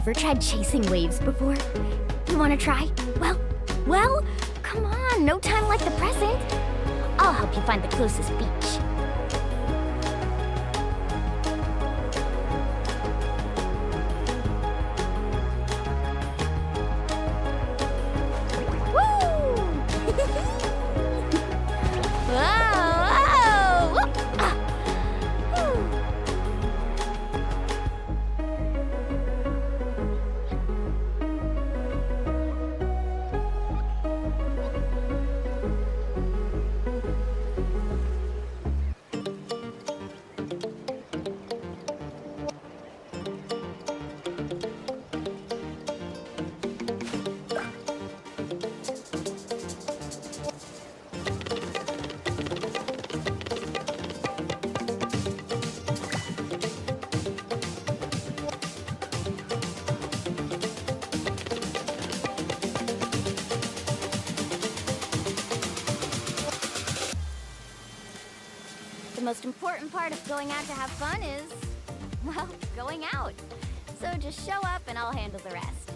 Ever tried chasing waves before? You wanna try? Well, come on, no time like the present. I'll help you find the closest beach. The most important part of going out to have fun is, well, going out. So just show up and I'll handle the rest.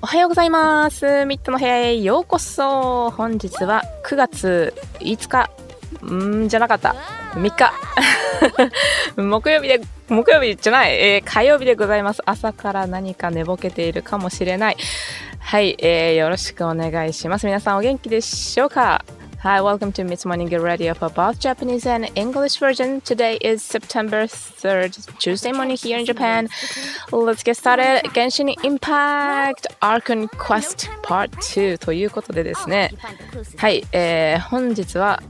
おはようございます。ミッドの部屋へようこそ。本日は9月5日じゃなかった3日木曜日じゃない、火曜日でございます。朝から何か寝ぼけているかもしれない。はい、よろしくお願いします。皆さんお元気でしょうか？ Hi, welcome to Mit's Morning Get Ready for both Japanese and English version. Today is September 3rd, Tuesday morning here in Japan. Let's get started. Genshin Impact Archon Quest part 2ということでですね。はい、本日は、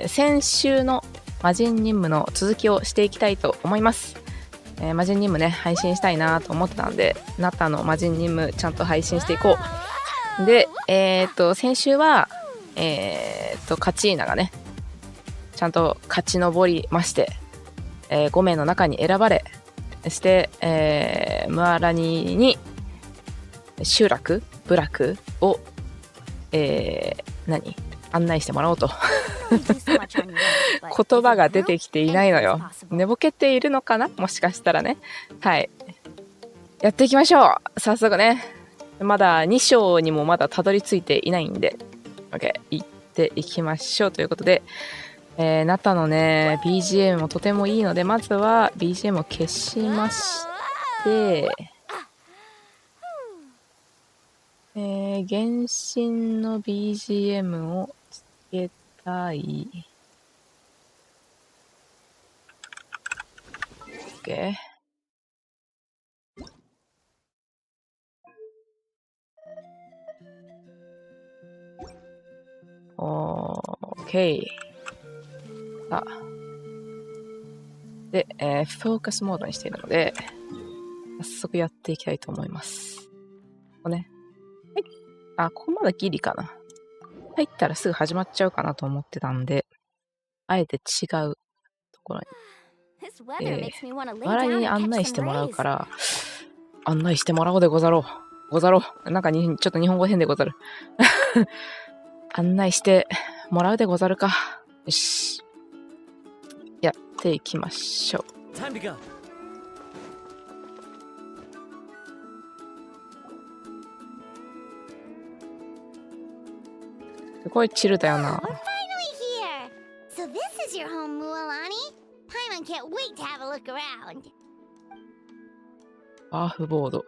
先週の魔人任務の続きをしていきたいと思います。魔人任務ね配信したいなと思ってたんで、ナタの魔人任務ちゃんと配信していこう。で、先週はカチーナがねちゃんと勝ち上りまして、5名の中に選ばれして、ムアラニに集落部落を、案内してもらおうと言葉が出てきていないのよ。寝ぼけているのかな、もしかしたらね。はい、やっていきましょう。早速ね、まだ2章にもまだたどり着いていないんで OK 行っていきましょうということで、ナタのね BGM もとてもいいので、まずは BGM を消しまして、原神の BGM をつけたい。 OK。 OK。 さあで、フォーカスモードにしているので早速やっていきたいと思います。ここね、はい、ここまだギリかな。入ったらすぐ始まっちゃうかなと思ってたんで、あえて違うところに、笑いに案内してもらうから案内してもらおうでござろう。なんかちょっと日本語変でござる案内してもらうでござるか。よし、やっていきましょう。すごいチルだよな。サーフボード。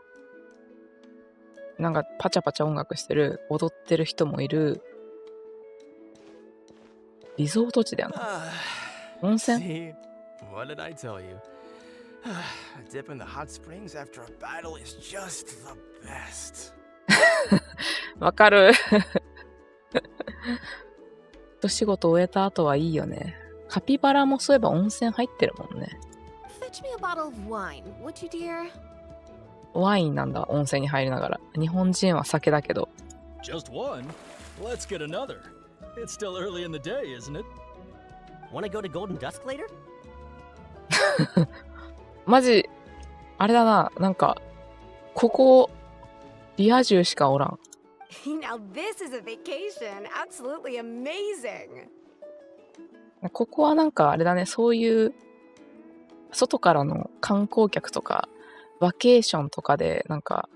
なんかパチャパチャ音楽してる、踊ってる人もいる。リゾート地だよな。温泉。わかる。一仕事終えた後はいいよね。カピバラもそういえば温泉入ってるもんね。ワインなんだ、温泉に入りながら。日本人は酒だけど。Just one? Let's get another. It's still early in the day, isn't it? Wanna go to Golden Dusk later? マジ、あれだな、なんか、ここ、リア充しかおらん。Now this is a vacation. Absolutely amazing. ここはなんかあれだね、そういう外からの観光客とかバケーションとかでなんか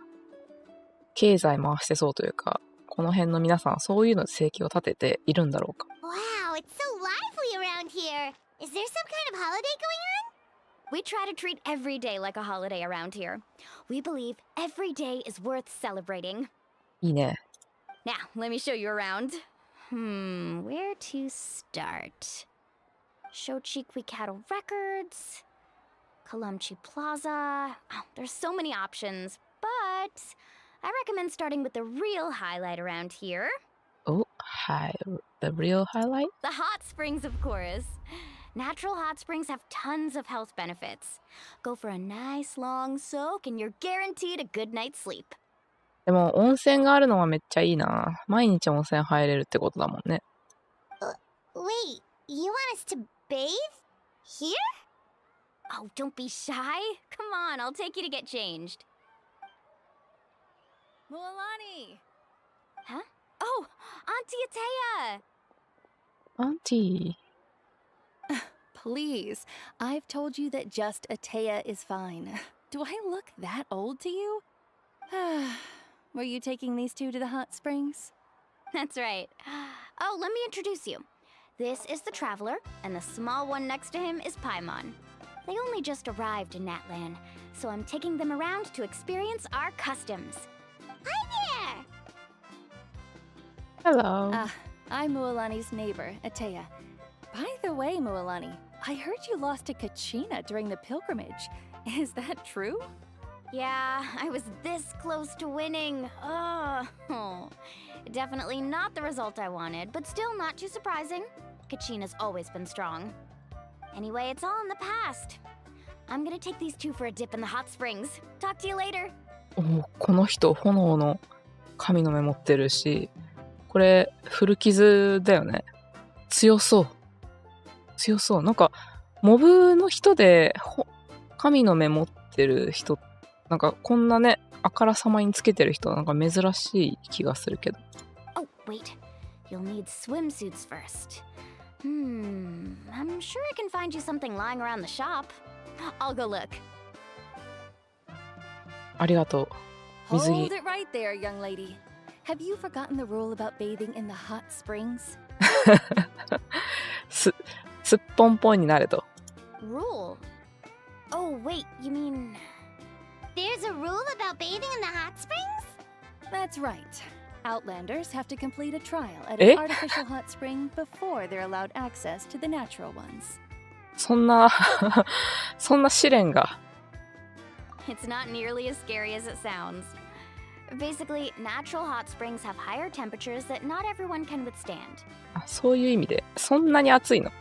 経済回してそうというか、この辺の皆さんそういうので生計を立てているんだろうか。 Wow, it's so lively around here. Is there some kind of holiday going on? We try to treat every day like a holiday around here. We believe every day is worth celebrating. いいね。 Now, let me show you around. Where to start? Shochikwi Cattle Records, Kalamchi Plaza. Oh, there's so many options, but I recommend starting with the real highlight around here. Oh, hi. The real highlight? The hot springs, of course. Natural hot springs have tons of health benefits. Go for a nice long soak and you're guaranteed a good night's sleep. でも温泉があるのはめっちゃいいな。毎日温泉入れるってことだもんね。Wait, you want us to bathe? Here? Oh, don't be shy. Come on, I'll take you to get changed. Mualani! Huh? Oh, Auntie Atea! アンティ Please, I've told you that just Atea is fine. Do I look that old to you? Were you taking these two to the hot springs? That's right. Oh, let me introduce you. This is the Traveler, and the small one next to him is Paimon. They only just arrived in Natlan, so I'm taking them around to experience our customs. Hi there! Hello. I'm Mualani's neighbor, Atea. By the way, Mualani, I heard you lost to Kachina during the pilgrimage. Is that true? Yeah, I was this close to winning. Oh, definitely not the result I wanted, but still not too surprising. Kachina's always been strong. Anyway, it's all in the past. I'm gonna take these two for a dip in the hot springs. Talk to you later. お、この人炎の神の目持ってるし、これ古傷だよね。強そう。強そう。なんかモブの人で神の目持ってる人、なんかこんなね、あからさまにつけてる人なんか珍しい気がするけど。Oh, wait. You'll need swimsuits first. I'm sure I can find you something lying around the shop. I'll go look. ありがとう。水着。 Hold it right there, young lady. Have you forgotten the rule about bathing in the hot springs? すっぽんぽんになれと。 Rule? Oh, wait, you mean... There's a rule about bathing in the hot springs? That's right. Outlanders have to complete a trial at Eh? an artificial hot spring before they're allowed access to the natural ones. そんなそんな試練が。 It's not nearly as scary as it sounds. Basically, natural hot springs have higher temperatures that not everyone can withstand. あ、そういう意味でそんなに暑いの。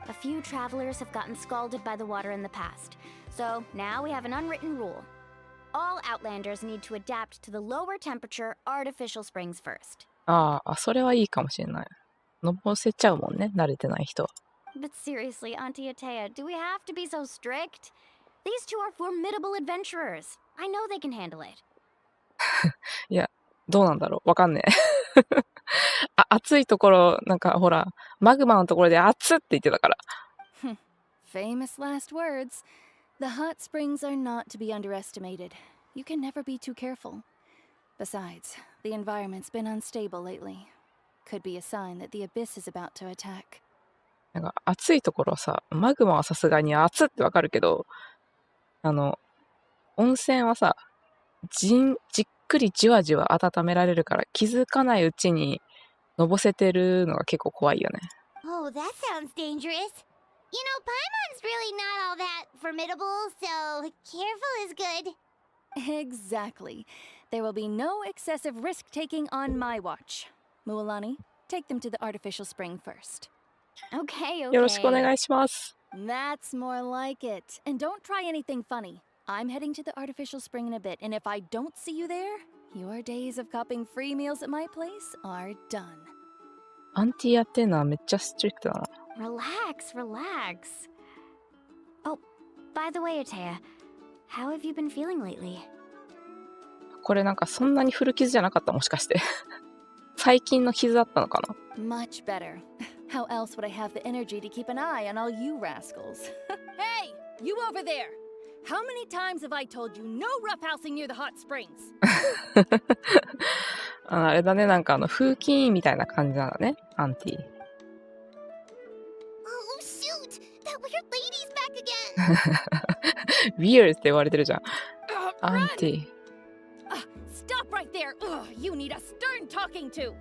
A few travelers have gotten scalded by the water in the past, so now we have an unwritten rule. All Outlanders need to adapt to the lower temperature artificial springs first. ああ、それはいいかもしれない。のぼせちゃうもんね、慣れてない人は。 But seriously, Auntie Atea, do we have to be so strict? These two are formidable adventurers. I know they can handle it. いや、どうなんだろう、わかんねえ。あ、暑いところ、なんかほら、マグマのところで暑って言ってたから。Famous last words. The hot springs are not to be underestimated. You can never be too careful. Besides, the environment's been unstable lately. Could be a sign that the abyss is about to attack. なんか暑いところはさ、マグマはさすがに暑ってわかるけど、温泉はさ、じっくりじわじわ温められるから気づかないうちにのぼせてるのが結構怖いよね。Oh, that sounds dangerous. You know, Paimon's really not all that formidable, so careful is good. Exactly. There will be no excessive risk-taking on my watch. Mualani, take them to the artificial spring first. Okay, okay. よろしくお願いします。 That's more like it. And don't try anything funny. I'm heading to the artificial spring in a bit, and if I don't see you there, your days of copping free meals at my place are done. アンティやってんのはめっちゃストリクトだな。 Relax, relax. Oh, by the way, Atea, how have you been feeling lately? これなんかそんなに古傷じゃなかった、もしかして。最近の傷だったのかな。 Much better. How else would I have the energy to keep an eye on all you rascals? Hey! You over there! How many times have I told you no roughhousing near the hot springs? あれだね、なんか風紀委員みたいな感じなんだね、アンティ。Oh, shoot! That weird lady's back again! Weal って言われてるじゃん。アンティ。Stop right there! Ugh, you need a stern talking to!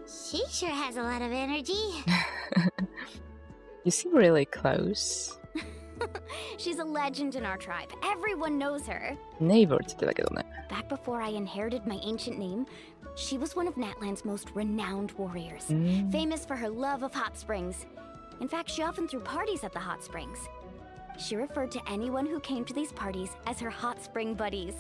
She sure has a lot of energy. You seem really close. She's a legend in our tribe. Everyone knows her. Neighbor って言ってたけどね。Back before I inherited my ancient name, she was one of Natlan's most renowned warriors, famous for her love of hot springs. In fact, she often threw parties at the hot springs. She referred to anyone who came to these parties as her hot spring buddies.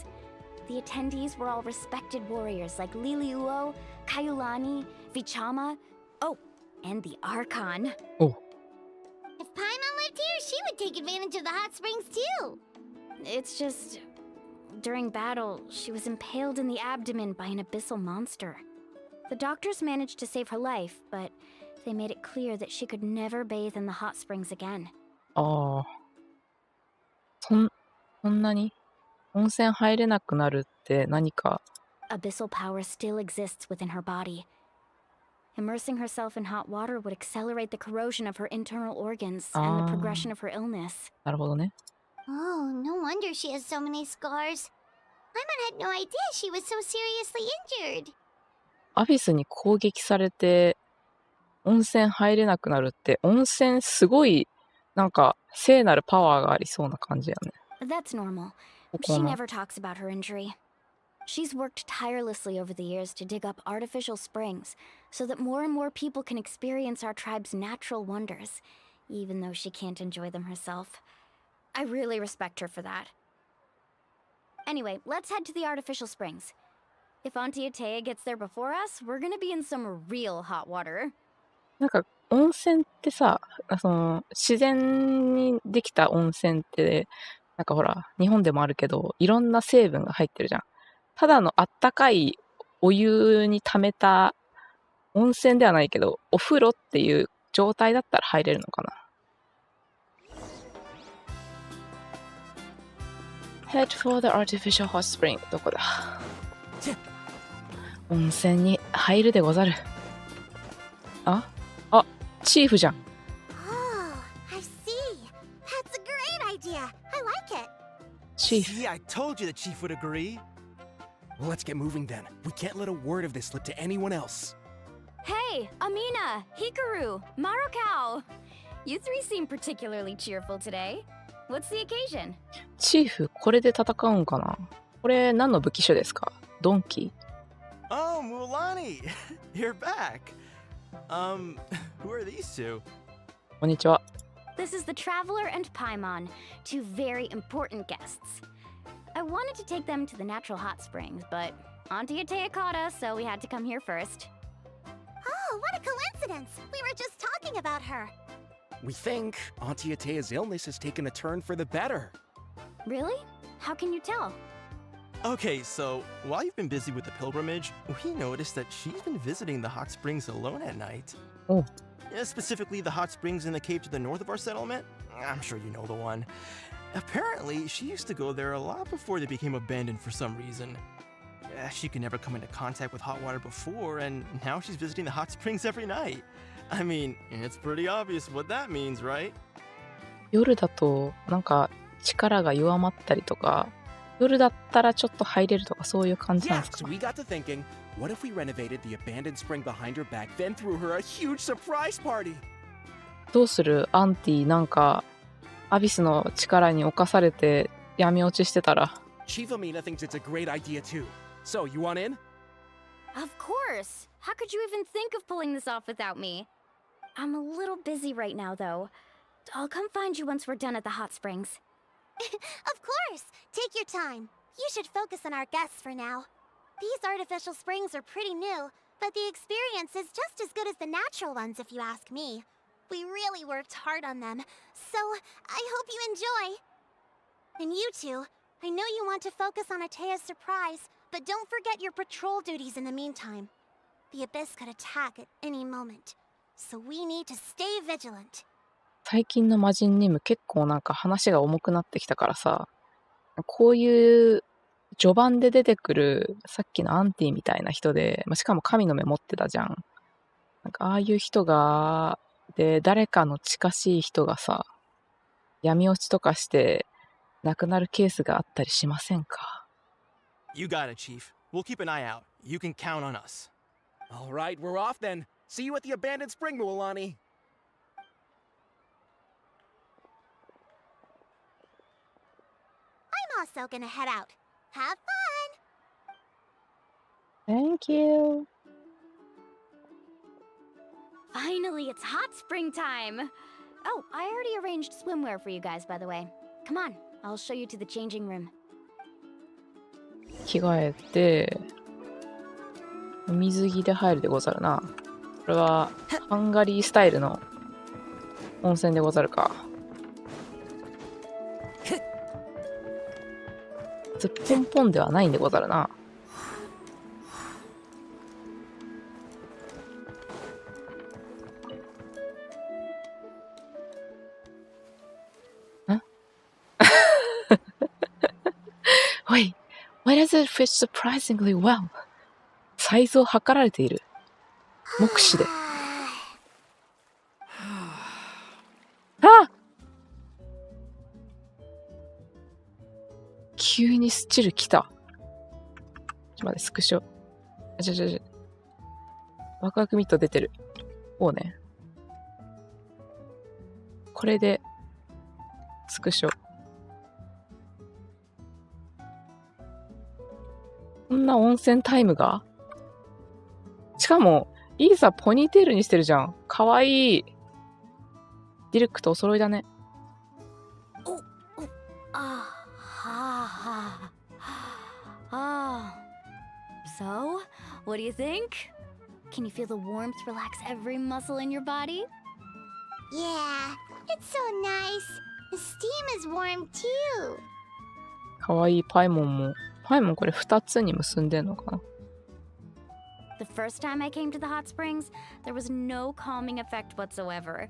The attendees were all respected warriors like Liliuo, Kaiulani, Vichama, oh, and the Archon. Oh. If Paimon lived here, she would take advantage of the hot springs too. It's just, during battle, she was impaled in the abdomen by an abyssal monster. The doctors managed to save her life, but they made it clear that she could never bathe in the hot springs again. ああ。そんなに温泉入れなくなるって何か。Abyssal power still exists within her body. Immersing herself in hot water would accelerate the corrosion of her internal organs and the progression of her illness. なるほどね。Oh, no wonder she has so many scars. Paimon had no idea she was so seriously injured. アビスに攻撃されて温泉入れなくなるって、温泉すごいなんか聖なるパワーがありそうな感じやね。That's normal. She never talks about her injury. She's worked tirelessly over the years to dig up artificial springs so that more and more people can experience our tribe's natural wonders, even though she can't enjoy them herself. I really respect her for that. Anyway, let's head to the artificial springs. If Auntie Atea gets there before us, we're gonna be in some real hot water. なんか温泉ってさ、自然にできた温泉ってなんかほら日本でもあるけど、いろんな成分が入ってるじゃん。ただのあったかいお湯に溜めた温泉ではないけど、お風呂っていう状態だったら入れるのかな。Head for the artificial hot spring. どこだ？温泉に入るでござる。あ、チーフじゃん。Oh, I see. That's a great idea. I like it. チーフ。 See, I told you the chief would agree. Well, let's get moving then. We can't let a word of this slip to anyone else. Hey, Amina, Hikaru, Marukao. You three seem particularly cheerful today. What's the occasion? チーフ、これで戦うんかな？これ何の武器種ですか？ドンキ？ Oh, Mulani! You're back. Who are these two? こんにちは。This is the Traveler and Paimon, two very important guests. I wanted to take them to the natural hot springs, but Auntie Atea caught us, so we had to come here first. Oh, what a coincidence! We were just talking about her. We think Auntie Atea's illness has taken a turn for the better. Really? How can you tell? Okay, so while you've been busy with the pilgrimage, we noticed that she's been visiting the hot springs alone at night. Oh. Yeah, specifically the hot springs in the cave to the north of our settlement. I'm sure you know the one. Apparently, she used to go there a lot before they became abandoned for some reason. She could never come into contact with hot water before, and now she's visiting the hot springs every night. I mean, it's pretty obvious what that means, right? 夜だとなんか力が弱まったりとか、夜だったらちょっと入れるとかそういう感じなん Yeah, です so か？ we got to thinking, what if we renovated the abandoned spring behind her back, then threw her a huge surprise party? どうする？アンティなんかアビスの力に侵されて闇落ちしてたら。 Chief Amina thinks it's a great idea too. So, you want in? Of course! How could you even think of pulling this off without me? I'm a little busy right now, though. I'll come find you once we're done at the hot springs. Of course! Take your time. You should focus on our guests for now. These artificial springs are pretty new, but the experience is just as good as the natural ones if you ask me. We really worked hard on them, so I hope you enjoy. And you two, I know you want to focus on Atea's surprise, but don't forget your patrol duties in the meantime. The Abyss could attack at any moment, so we need to stay vigilant. 最近の魔人任務結構なんか話が重くなってきたからさ、こういう序盤で出てくるさっきのアンティみたいな人で、しかも神の目持ってたじゃん。なんかああいう人が、で、誰かの近しい人がさ、闇落ちとかして亡くなるケースがあったりしませんか？ You got it, Chief. We'll keep an eye out. You can count on us. All right, we're off then. See you at the abandoned spring, Mualani. I'm also gonna head out. Have fun! Thank you. Finally, it's hot spring time! Oh, I already arranged swimwear for you guys, by the way. Come on, I'll show you to the changing room. 着替えて、水着で入るでござるな。これはハンガリースタイルの温泉でござるか。ずっぽんぽんではないんでござるな。Wait, why does it fit surprisingly well? サイズを測られている。目視で。あ！急にスチル来た。ちょっと待って、スクショ。ワクワクミット出てる。こうね。これで、スクショ。こんな温泉タイムが？しかも、いいさ、ポニーテールにしてるじゃん。かわいい。ディルックとお揃いだね。So, what do you think? Can you feel the warmth relax every muscle in your body? Yeah, it's so nice. The steam is warm too. かわいいパイモンも。パイモンこれ2つに結んでんのかな？ The first time I came to the hot springs, there was no calming effect whatsoever.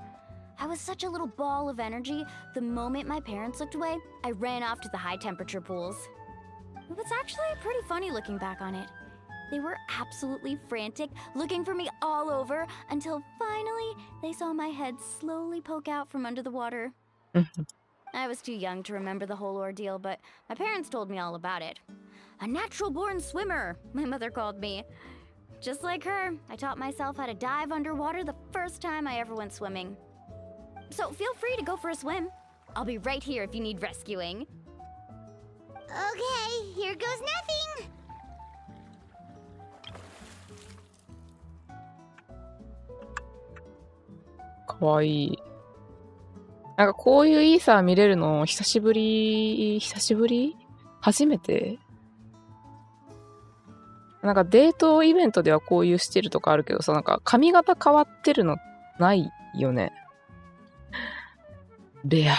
I was such a little ball of energy, the moment my parents looked away, I ran off to the high temperature pools. It was actually pretty funny looking back on it. They were absolutely frantic, looking for me all over, until finally they saw my head slowly poke out from under the water. I was too young to remember the whole ordeal, but my parents told me all about it. A natural-born swimmer, my mother called me. Just like her, I taught myself how to dive underwater the first time I ever went swimming. So feel free to go for a swim. I'll be right here if you need rescuing. Okay, here goes nothing. かわいい。なんかこういうイーサー見れるの久しぶり初めてなんかデートイベントではこういうスチルとかあるけどさ、なんか髪型変わってるのないよね。レア。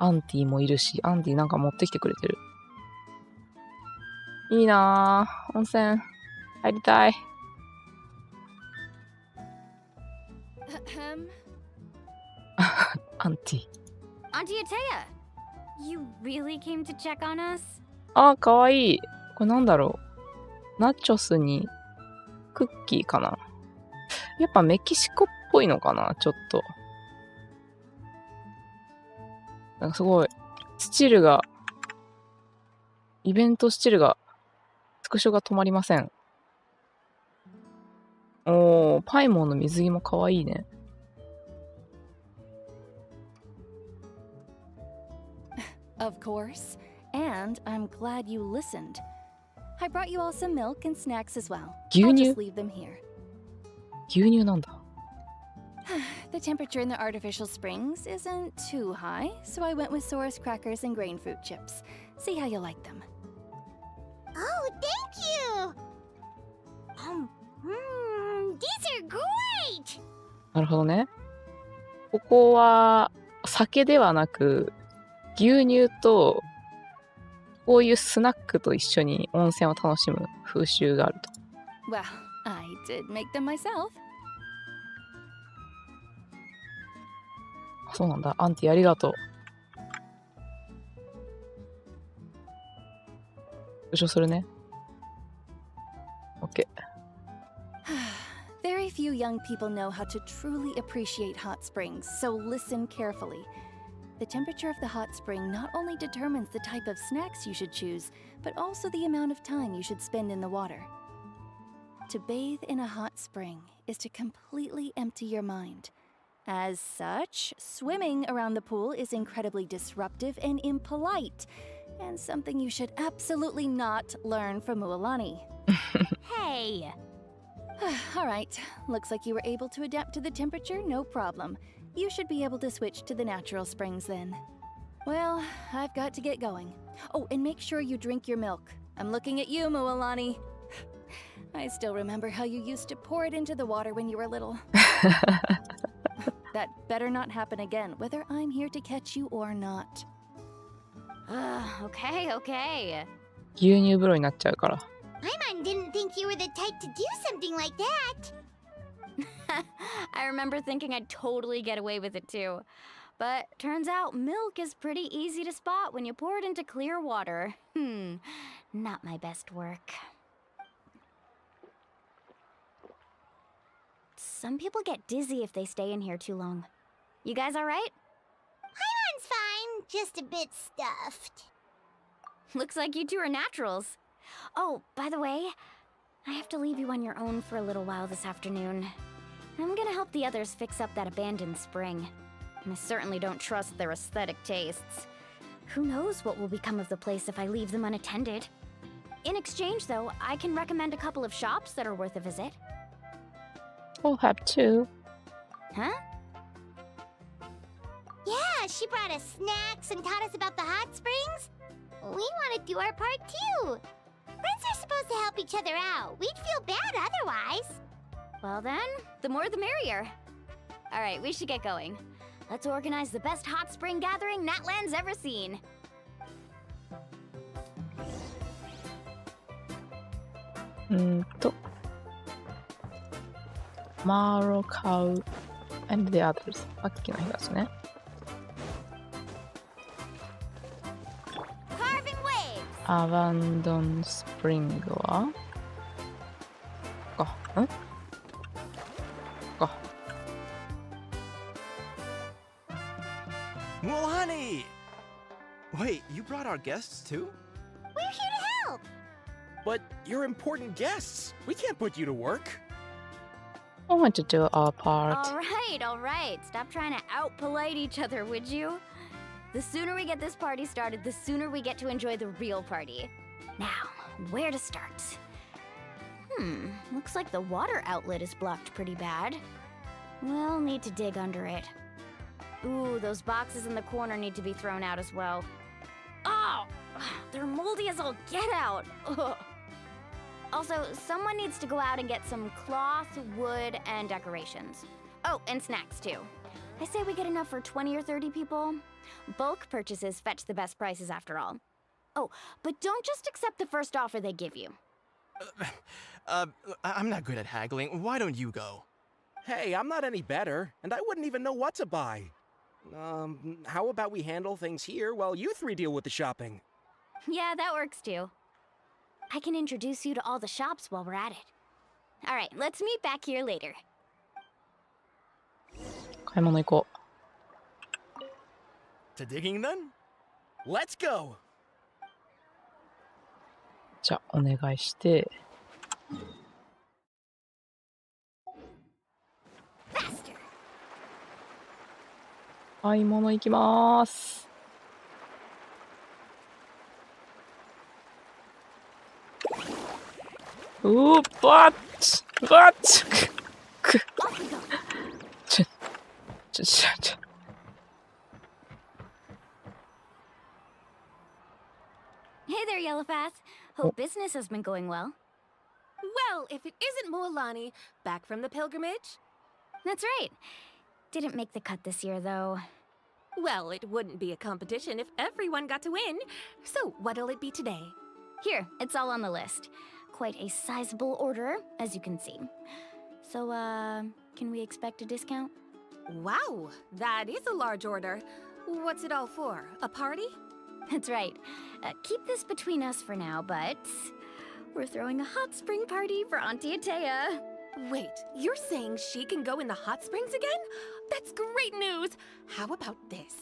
アンティもいるし、アンティなんか持ってきてくれてる。いいなぁ。温泉入りたい。アンティ。Auntie Atea, you really came to check on us? あ、かわいい。これなんだろう。ナチョスにクッキーかな。やっぱメキシコっぽいのかな、ちょっと。なんかすごい、スチルが、イベントスチルが、スクショが止まりません。おー、パイモンの水着もかわいいね。Of course. And I'm glad you listened. I brought you all some milk and snacks as well. I'll just leave them here. 牛乳なんだ。The temperature in the artificial springs isn't too high, so I went with Saurus crackers and grain fruit chips. See how you like them. Oh, thank you! These are great! なるほどね。ここは酒ではなく牛乳とこういうスナックと一緒に温泉を楽しむ風習があると。Well, I did make them myself. そうなんだ。アンティありがとう。上するね。OK。Very few young people know how to truly appreciate hot springs, so listen carefully. The temperature of the hot spring not only determines the type of snacks you should choose, but also the amount of time you should spend in the water. To bathe in a hot spring is to completely empty your mind. As such, swimming around the pool is incredibly disruptive and impolite, and something you should absolutely not learn from Mualani. Hey! All right, looks like you were able to adapt to the temperature, no problem. You should be able to switch to the natural springs then. Well, I've got to get going. Oh, and make sure you drink your milk. I'm looking at you, Mualani. I still remember how you used to pour it into the water when you were little. That better not happen again, whether I'm here to catch you or not. Okay. 牛乳風呂になっちゃうから。Paimon didn't think you were the type to do something like that. I remember thinking I'd totally get away with it too. But turns out milk is pretty easy to spot when you pour it into clear water. Not my best work. Some people get dizzy if they stay in here too long. You guys alright? Paimon's fine, just a bit stuffed. Looks like you two are naturals. Oh, by the way, I have to leave you on your own for a little while this afternoon. I'm gonna help the others fix up that abandoned spring. I certainly don't trust their aesthetic tastes. Who knows what will become of the place if I leave them unattended? In exchange, though, I can recommend a couple of shops that are worth a visit. I'll have two. Huh? Yeah, she brought us snacks and taught us about the hot springs. We want to do our part too. Friends are supposed to help each other out. We'd feel bad otherwise. Well then, the more the merrier. Alright, we should get going. Let's organize the best hot spring gathering Natlan's ever seen. Marrow Cow and the others. さっきの人たちね。Carving waves! アバンドンスプリングはMualani! Wait, you brought our guests too? We're here to help. But you're important guests. We can't put you to work. I want to do our part. Alright. Stop trying to out-polite each other, would you? The sooner we get this party started, the sooner we get to enjoy the real party. Now, where to start? Looks like the water outlet is blocked pretty bad. We'll need to dig under it. Ooh, those boxes in the corner need to be thrown out as well. Oh! They're moldy as all get out! Ugh. Also, someone needs to go out and get some cloth, wood, and decorations. Oh, and snacks too. I say we get enough for 20 or 30 people. Bulk purchases fetch the best prices after all. Oh, but don't just accept the first offer they give you. I'm not good at haggling. Why don't you go? Hey, I'm not any better, and I wouldn't even know what to buy. How about we handle things here while you three deal with the shopping? Yeah, that works too. I can introduce you to all the shops while we're at it. Alright, let's meet back here later. 買い物行こう。 To digging then? Let's go! じゃあ、お願いして。Faster! 買い物行きまーす。バッチちょ。Hey there, Yellowpath. Hope business has been going well. Well, if it isn't Mualani, back from the pilgrimage? That's right. Didn't make the cut this year, though. Well, it wouldn't be a competition if everyone got to win. So, what'll it be today? Here, it's all on the list. Quite a sizable order, as you can see. So, can we expect a discount? Wow, that is a large order. What's it all for? A party? That's right. Keep this between us for now, but we're throwing a hot spring party for Auntie Atea. Wait, you're saying she can go in the hot springs again? That's great news! How about this?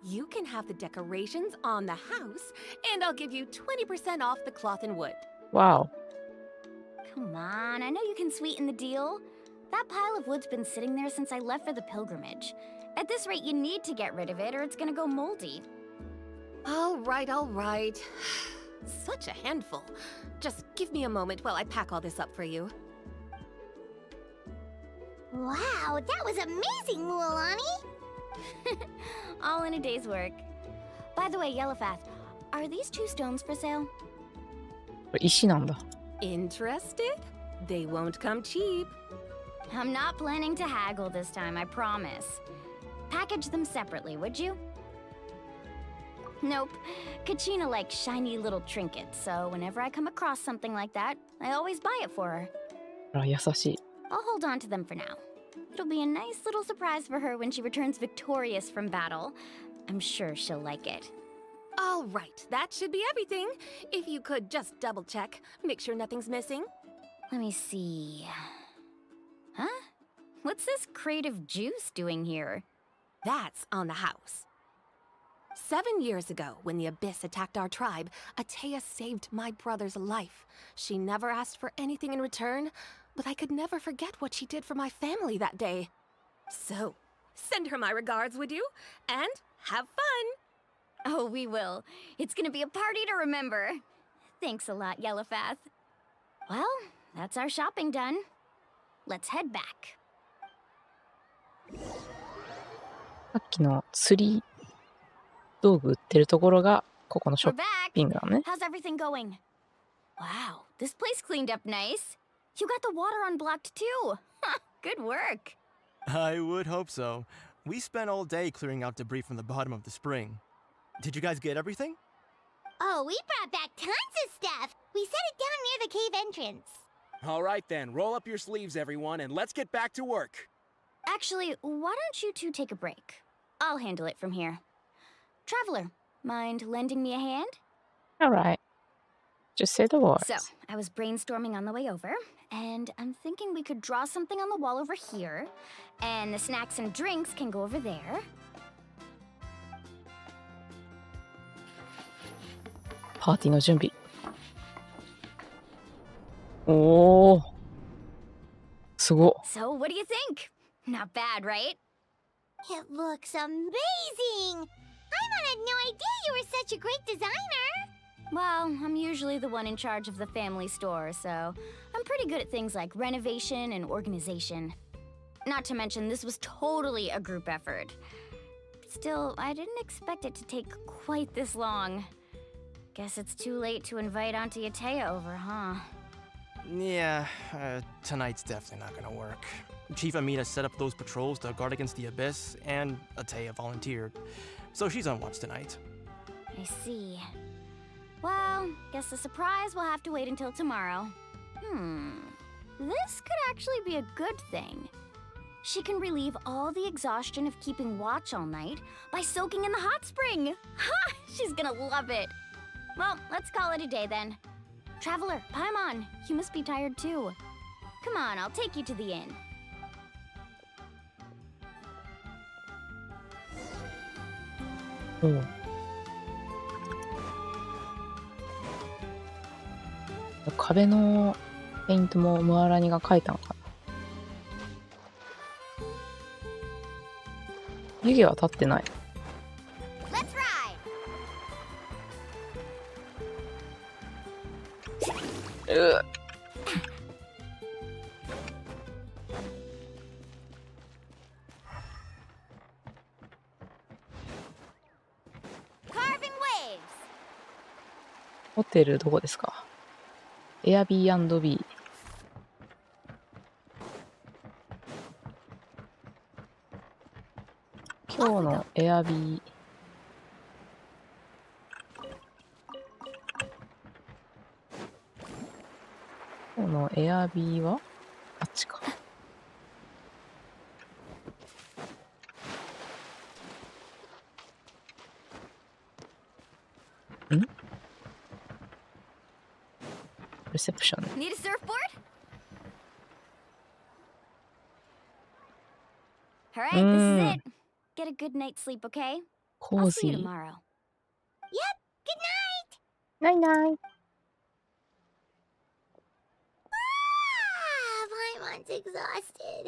You can have the decorations on the house, and I'll give you 20% off the cloth and wood. Wow. Come on, I know you can sweeten the deal. That pile of wood's been sitting there since I left for the pilgrimage. At this rate, you need to get rid of it or it's gonna go moldy. All right. Such a handful. Just give me a moment while I pack all this up for you. Wow, that was amazing, Mualani! All in a day's work. By the way, Yellowfath, are these 2 stones for sale? これ石なんだ。 Interested? They won't come cheap. I'm not planning to haggle this time, I promise. Package them separately, would you? Nope. Kachina likes shiny little trinkets, so whenever I come across something like that, I always buy it for her. あら、優しい。 I'll hold on to them for now. It'll be a nice little surprise for her when she returns victorious from battle. I'm sure she'll like it. All right, that should be everything. If you could just double check, make sure nothing's missing. Let me see. Huh? What's this crate of juice doing here? That's on the house. 7 years ago, when the Abyss attacked our tribe, Atea saved my brother's life. She never asked for anything in return, but I could never forget what she did for my family that day. So, send her my regards, would you? And have fun! Oh, we will. It's gonna be a party to remember. Thanks a lot, Yellowfath. Well, that's our shopping done. Let's head back. さっきの釣り道具売ってるところがここのショ We're ッ back. ピングなのね。 How's everything going? Wow, this place cleaned up nice. You got the water unblocked too. Good work. I would hope so. We spent all day clearing out debris from the bottom of the spring. Did you guys get everything? Oh, we brought back tons of stuff! We set it down near the cave entrance. All right then, roll up your sleeves, everyone, and let's get back to work. Actually, why don't you two take a break? I'll handle it from here. Traveler, mind lending me a hand? Alright. Just say the words. So, I was brainstorming on the way over, and I'm thinking we could draw something on the wall over here, and the snacks and drinks can go over there. パーティーの準備。おー。すごっ。 So, what do you think? Not bad, right? It looks amazing! Paimon had no idea you were such a great designer! Well, I'm usually the one in charge of the family store, so I'm pretty good at things like renovation and organization. Not to mention, this was totally a group effort. Still, I didn't expect it to take quite this long. Guess it's too late to invite Auntie Atea over, huh? Yeah, tonight's definitely not gonna work. Chief Amita set up those patrols to guard against the Abyss, and Atea volunteered. So she's on watch tonight. I see. Well, guess the surprise will have to wait until tomorrow. This could actually be a good thing. She can relieve all the exhaustion of keeping watch all night by soaking in the hot spring. Ha! She's gonna love it. Well, let's call it a day then. Traveler, Paimon, you must be tired too. Come on, I'll take you to the inn. Oh. 壁のペイントもムアラニが描いたのかな。湯気は立ってない。Let's ride! ホテルどこですか？エアビー&ビー。今日のエアビー。今日のエアビーはあっちか。reception. Need a surfboard? Alright, this is it. Get a good night's sleep, okay? I'll see you Cozy. tomorrow. Yep, good night! ないない。Paimon's exhausted.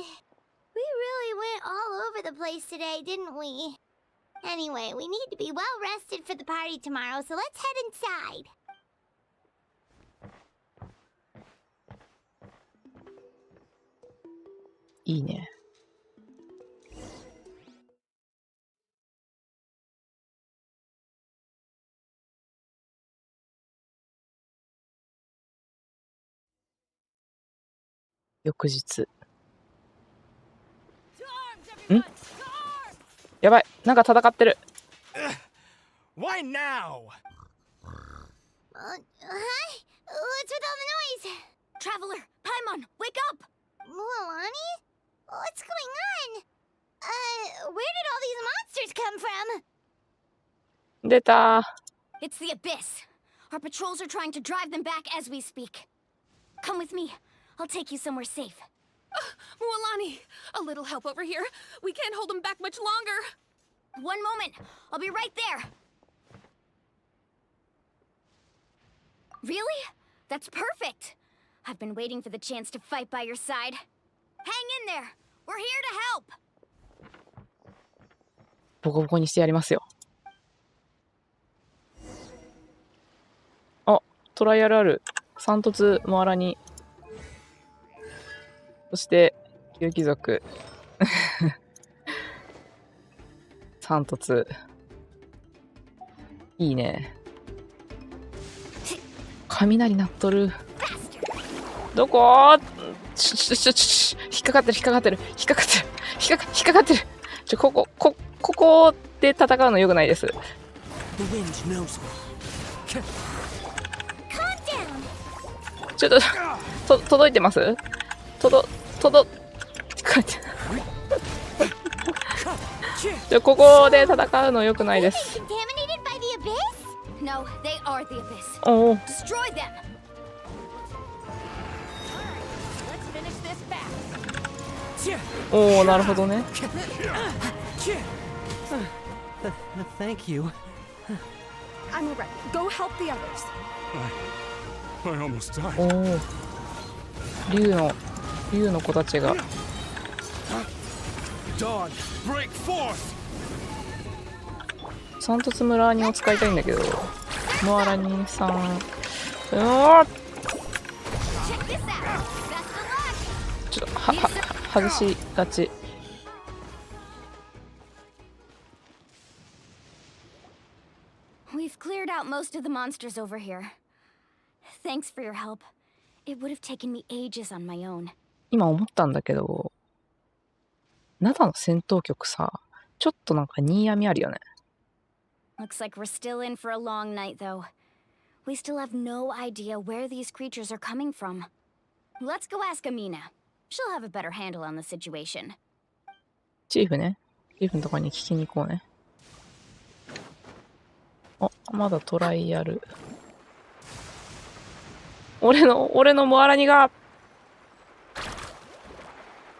We really went all over the place today, didn't we? Anyway, we need to be well rested for the party tomorrow, so let's head inside. いいね。翌日。ん？やばい、なんか戦ってる。Why now? Hi? What's with all the noise? Traveler, Paimon, wake up! Mualani? What's going on? Where did all these monsters come from? 出た。 It's the Abyss. Our patrols are trying to drive them back as we speak. Come with me. I'll take you somewhere safe. Mualani, a little help over here. We can't hold them back much longer. One moment. I'll be right there. Really? That's perfect. I've been waiting for the chance to fight by your side. Hang in there. We're here to help. ボコボコにしてやりますよ。あ、トライアルある。三突モアラに。そして、旧貴族。三突。いいね。雷鳴っとる。どこ？引っかかってる、引っかかってる、引っかかってる、引っかかってる。ここで戦うの良くないです。ちょっと、届いてます？ここで戦うの良くないです。No, they are the Abyss. おお。 Destroy them. Let's finish this fast. おお、なるほどね。Thank you. I'm alright. Go help the others. I almost died. おお。竜の子たちが。 Dawn, break forth. サントス村にを使いたいんだけど、モアラニさん、ちょっと外しがち。We've cleared out most of the monsters over here. Thanks for your help. It would have taken me ages on my own. 今思ったんだけど、ナタの戦闘曲さ、ちょっとなんかニーヤミあるよね。Looks like we're still in for a long night, though. We still have no idea where these creatures are coming from. Let's go ask Amina. She'll have a better handle on the situation. チーフね。チーフのところに聞きに行こうね。あ、まだトライアル。俺のモアラニが、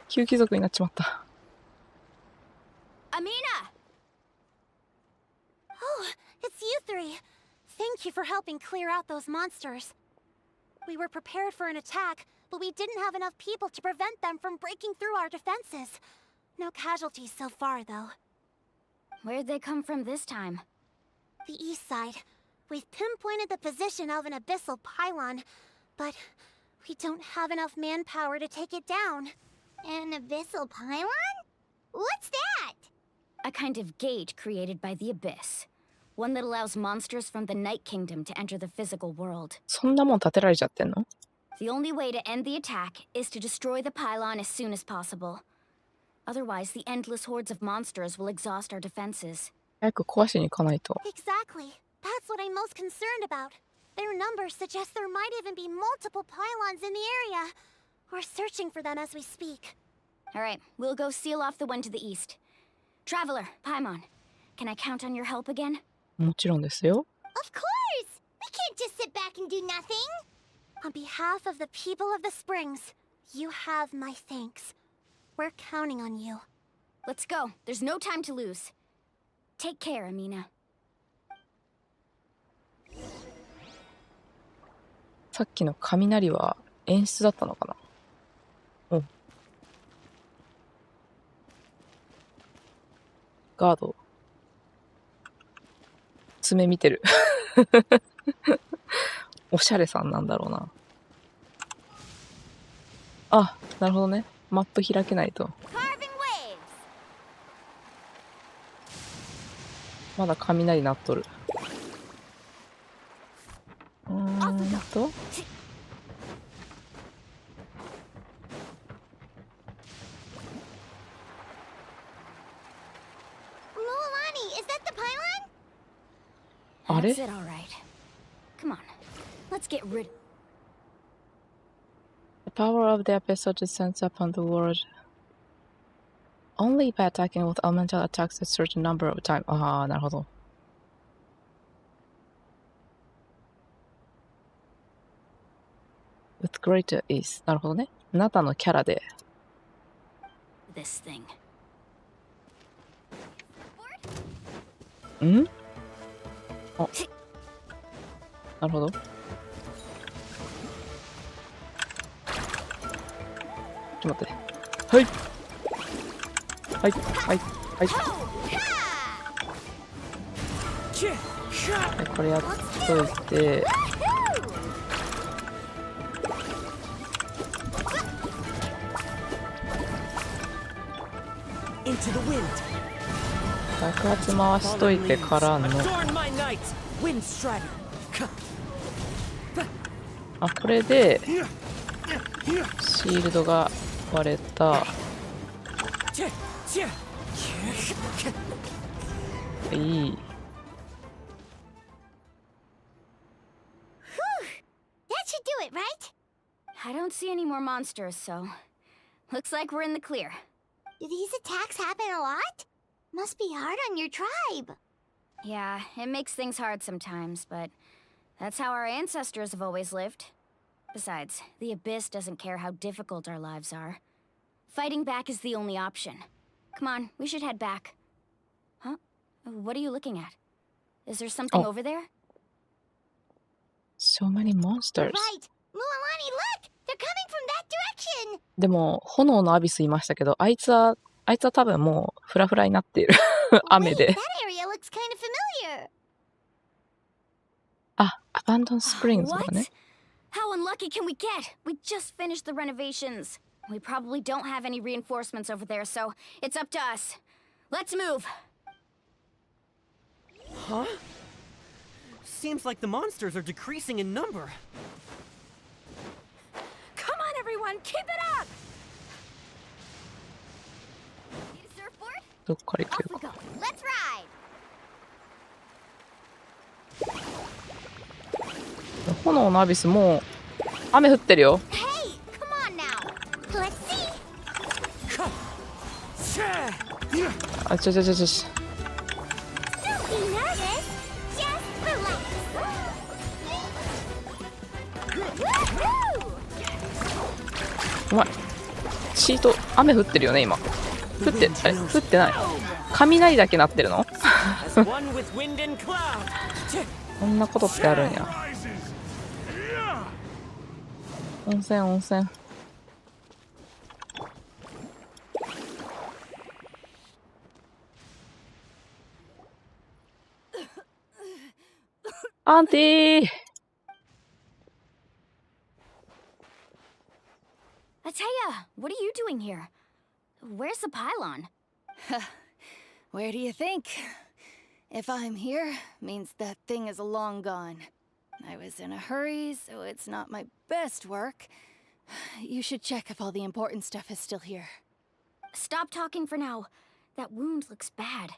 旧貴族になっちまった。Amina! It's you three. Thank you for helping clear out those monsters. We were prepared for an attack, but we didn't have enough people to prevent them from breaking through our defenses. No casualties so far, though. Where'd they come from this time? The east side. We've pinpointed the position of an abyssal pylon, but we don't have enough manpower to take it down. An abyssal pylon? What's that? A kind of gate created by the Abyss. One that allows monsters from the Night Kingdom to enter the physical world. そんなもん建てられちゃってんの？ The only way to end the attack is to destroy the pylon as soon as possible. Otherwise, the endless hordes of monsters will exhaust our defenses. 早く壊しに行かないと。 Exactly. That's what I'm most concerned about. Their numbers suggest there might even be multiple pylons in the area. We're searching for them as we speak. Alright, we'll go seal off the one to the east. Traveler, Paimon, can I count on your help again? もちろんですよ。 Of course! We can't just sit back and do nothing. On behalf of the people of the Springs, you have my thanks. We're counting on you. Let's go. There's no time to lose. Take care, Amina. さっきの雷は演出だったのかな。うん。ガード。爪見てる。おしゃれさんなんだろうな。あ、なるほどね。マップ開けないと。まだ雷鳴っとる。Mulani, is that the pylon? あれ That's it, all right. Come on. Let's get rid. The power of the episode descends upon the world only by attacking with elemental attacks a certain number of times. ああ、なるほど。with greater ease. なるほどね。あなたのキャラで。This thing. ん？あ、なるほど。ちょっと待って。はい。はい。はい。はい。はい、これやっといて。爆発回しといてからの。あ、これでシールドが割れた。いい。That should do it, right? I don't see any more monsters, so looks like we're in the clear. Do these attacks happen a lot? Must be hard on your tribe. Yeah, it makes things hard sometimes, but that's how our ancestors have always lived. Besides, the Abyss doesn't care how difficult our lives are. Fighting back is the only option. Come on, we should head back. Huh? What are you looking at? Is there something over there? So many monsters. Right! Mulani, look! They're coming from that direction! でも、炎のアビスいましたけど、あいつは多分もうフラフラになっている。雨 Wait, で。 that area looks kind of familiar. あ、Abandoned Springs とかね。 What? How unlucky can we get? We just finished the renovations. We probably don't have any reinforcements over there, so it's up to us. Let's move. Huh? Seems like the monsters are decreasing in number. Come on, everyone, keep it up! Need a surfboard? どっから行 Off く we か。 go. Let's ride. 炎のアビスもう雨降ってるよ。 Hey, come on now. Let's see. あ、ちょ。 Don't be nervous. Just relax. Woohoo! お前、チート、雨降ってるよね、今。降ってない。雷だけ鳴ってるの？ As one with wind and cloud. こんなことってあるんや。温泉。アンティー。 Ataya, what are you doing here? Where's the pylon? Where do you think? If I'm here, means that thing is long gone. I was in a hurry, so it's not my best work. You should check if all the important stuff is still here. Stop talking for now. That wound looks bad.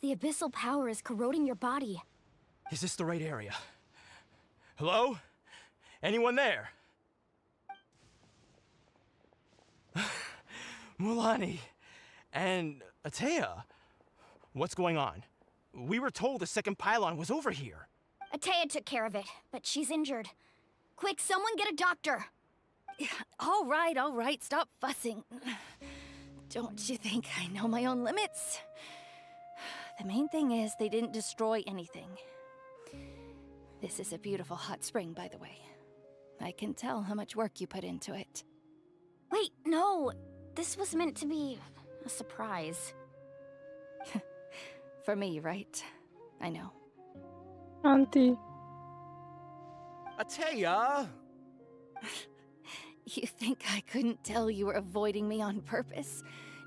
The abyssal power is corroding your body. Is this the right area? Hello? Anyone there? Mulani and Ataya, what's going on? We were told the second pylon was over here. Ataya took care of it, but she's injured. Quick, someone get a doctor! All right, stop fussing. Don't you think I know my own limits? The main thing is they didn't destroy anything. This is a beautiful hot spring, by the way. I can tell how much work you put into it. Wait, no. This was meant to be a surprise. For me, right? I know. Auntie. Atea! You think I couldn't tell you were avoiding me on purpose?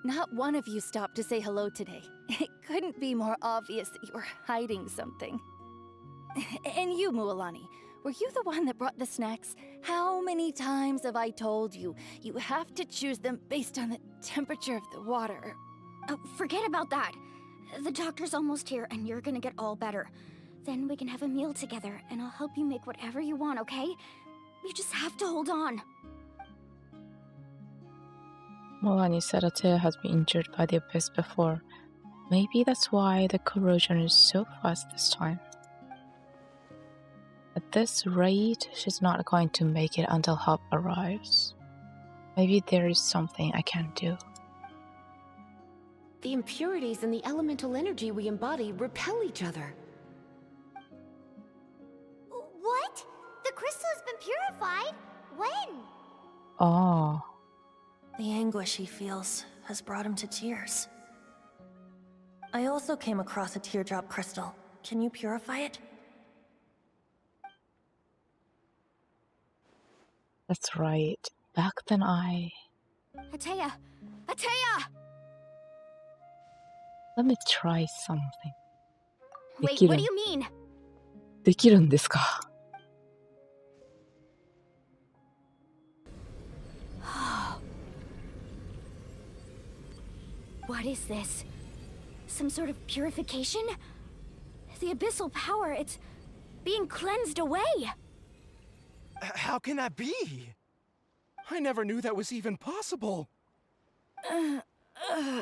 Not one of you stopped to say hello today. It couldn't be more obvious that you were hiding something. And you, Mualani, were you the one that brought the snacks? How many times have I told you? You have to choose them based on the temperature of the water. Oh, forget about that. The doctor's almost here, and you're gonna get all better. Then we can have a meal together, and I'll help you make whatever you want, okay? You just have to hold on. Molani said Atea has been injured by the abyss before. Maybe that's why the corrosion is so fast this time. At this rate, she's not going to make it until help arrives. Maybe there is something I can do. The impurities and the elemental energy we embody repel each other. What? The crystal has been purified? When? Oh. The anguish he feels has brought him to tears. I also came across a teardrop crystal. Can you purify it? That's right. Back then Atea! Let me try something. Wait, what do you mean? できるんですか? What is this? Some sort of purification? The abyssal power, it's being cleansed away! How can that be? I never knew that was even possible. Atea!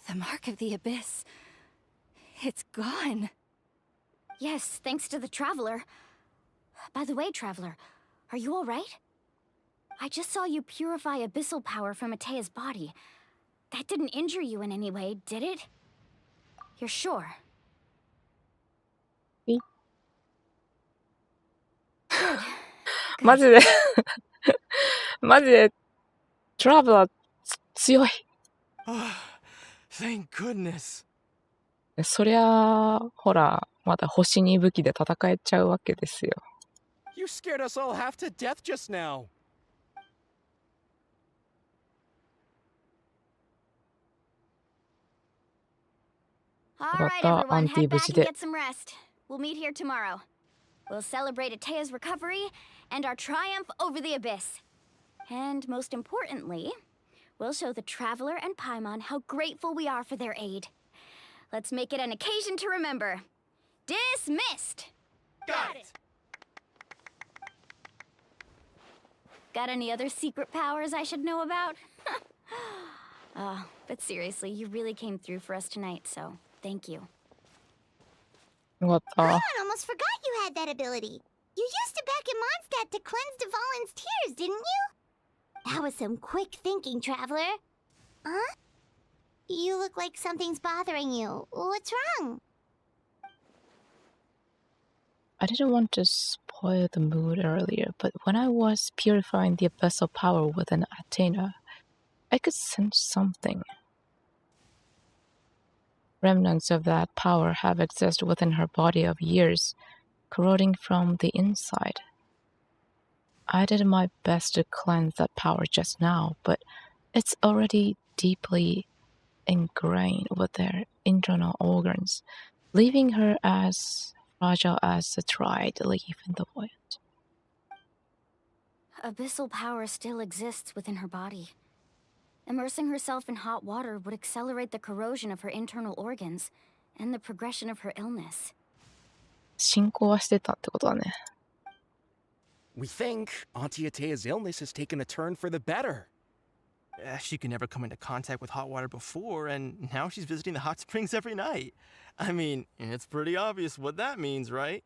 The mark of the abyss. It's gone. Yes, thanks to the Traveler. By the way, Traveler, are you alright? I just saw you purify abyssal power from Atea's body. That didn't injure you in any way, did it? You're sure? See? Good. マジでマジでトラブラー強い。Thank goodness. そりゃほらまだ星に武器で戦えちゃうわけですよ。You scared us all half to death just now. Alright, everyone, head back and get some rest. We'll meet here tomorrow. We'll celebrate Atea's recovery and our triumph over the abyss. And most importantly, we'll show the Traveler and Paimon how grateful we are for their aid. Let's make it an occasion to remember. Dismissed! Got it! Got any other secret powers I should know about? Oh, but seriously, you really came through for us tonight, so thank you. よかった。I almost forgot you had that ability. You used it back in Mondstadt to cleanse Dvalin's tears, didn't you? That was some quick thinking, Traveler. Huh? You look like something's bothering you. What's wrong? I didn't want to spoil the mood earlier, but when I was purifying the abyssal power within Athena, I could sense something. Remnants of that power have existed within her body of years, corroding from the inside. I did my best to cleanse that power just now, but it's already deeply ingrained with their internal organs, leaving her as fragile as a dried leaf in the wind. Abyssal power still exists within her body. Immersing herself in hot water would accelerate the corrosion of her internal organs and the progression of her illness. 進行はしてたってことだね。We think Auntie Atea's illness has taken a turn for the better. She could never come into contact with hot water before, and now she's visiting the hot springs every night. I mean, it's pretty obvious what that means, right?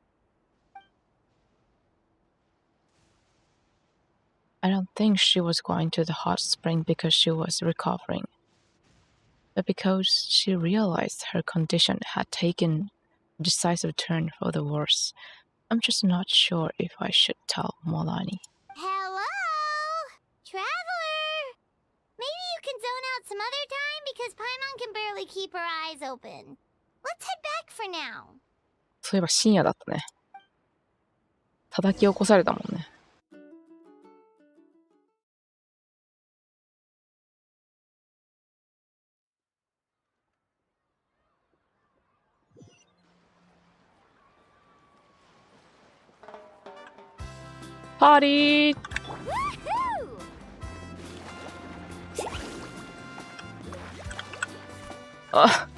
I don't think she was going to the hot spring because she was recovering, but because she realized her condition had taken a decisive turn for the worse. I'm just not sure if I should tell Molani. Hello? Traveler! Maybe you can zone out some other time because Paimon can barely keep her eyes open. Let's head back for now. そういえば深夜だったね。叩き起こされたもんね。パーリー Woohoo! あ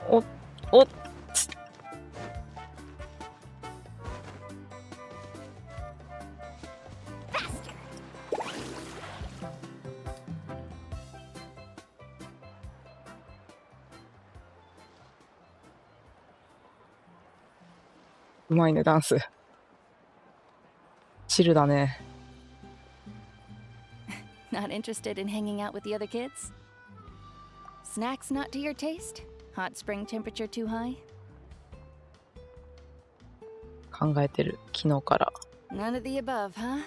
おうまいね、ダンス。チルだね。Not interested in hanging out with the other kids? Snacks not to your taste? Hot spring temperature too high? 考えてる、昨日から。None of the above, huh?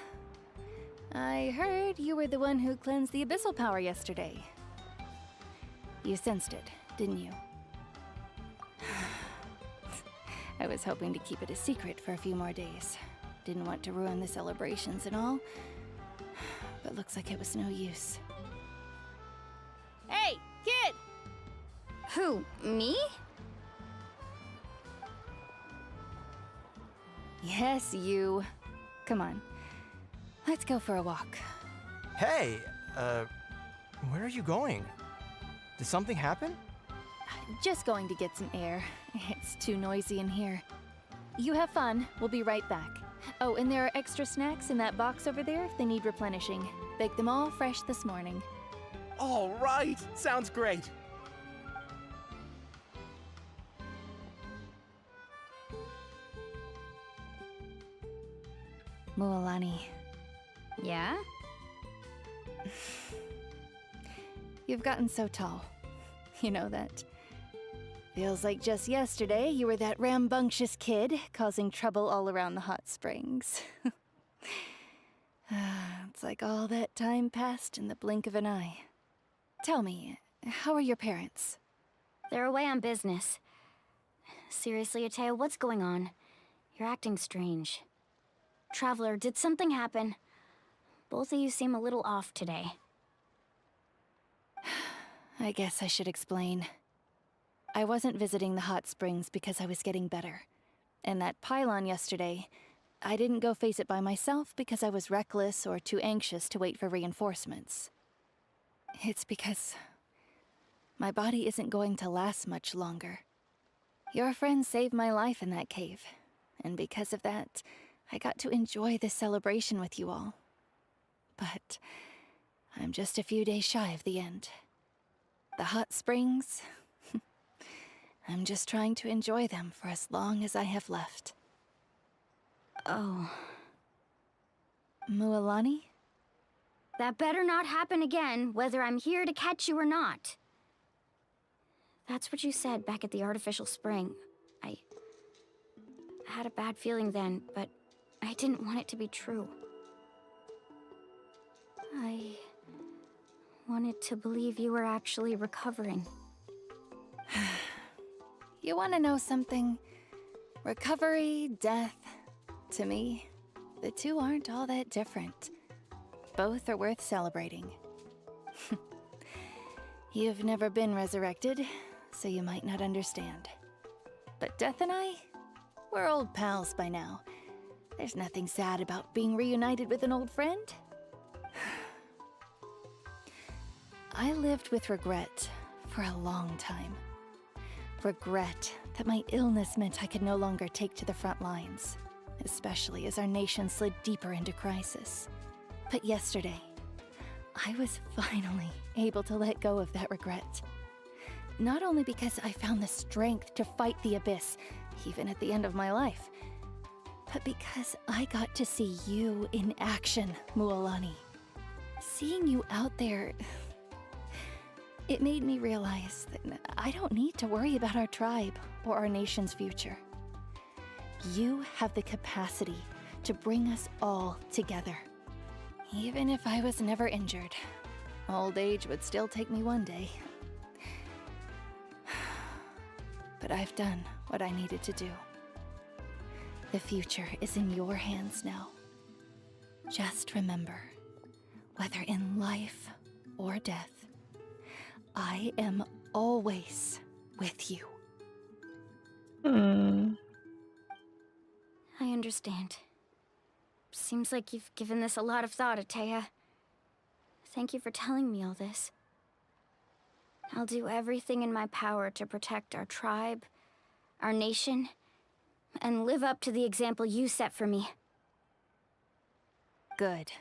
I heard you were the one who cleansed the abyssal power yesterday. You sensed it, didn't you? I was hoping to keep it a secret for a few more days. Didn't want to ruin the celebrations and all, but looks like it was no use. Hey, kid! Who, me? Yes, you. Come on. Let's go for a walk. Hey, where are you going? Did something happen? Just going to get some air. It's too noisy in here. You have fun. We'll be right back. Oh, and there are extra snacks in that box over there if they need replenishing. Baked them all fresh this morning. All right, sounds great. Mualani, Yeah? you've gotten so tall. You know that. Feels like just yesterday you were that rambunctious kid causing trouble all around the hot springs. It's like all that time passed in the blink of an eye. Tell me, how are your parents? They're away on business. Seriously, Ateo, what's going on? You're acting strange. Traveler, did something happen? Both of you seem a little off today. I guess I should explain. I wasn't visiting the hot springs because I was getting better. And that pylon yesterday, I didn't go face it by myself because I was reckless or too anxious to wait for reinforcements. It's because my body isn't going to last much longer. Your friend saved my life in that cave, and because of that, I got to enjoy this celebration with you all. But I'm just a few days shy of the end. The hot springs, I'm just trying to enjoy them for as long as I have left. Oh. Mualani? That better not happen again, whether I'm here to catch you or not. That's what you said back at the artificial spring. I had a bad feeling then, but I didn't want it to be true. I wanted to believe you were actually recovering. You want to know something? Recovery, death, to me, the two aren't all that different. Both are worth celebrating. You've never been resurrected, so you might not understand. But Death and I, we're old pals by now. There's nothing sad about being reunited with an old friend. I lived with regret for a long time. Regret that my illness meant I could no longer take to the front lines, especially as our nation slid deeper into crisis. But yesterday, I was finally able to let go of that regret. Not only because I found the strength to fight the abyss, even at the end of my life, but because I got to see you in action, Mualani. Seeing you out there, it made me realize that I don't need to worry about our tribe or our nation's future. You have the capacity to bring us all together. Even if I was never injured, old age would still take me one day. But I've done what I needed to do. The future is in your hands now. Just remember, whether in life or death, I am always with you. I understand. Seems like you've given this a lot of thought, Atea. Thank you for telling me all this. I'll do everything in my power to protect our tribe, our nation, and live up to the example you set for me. Good.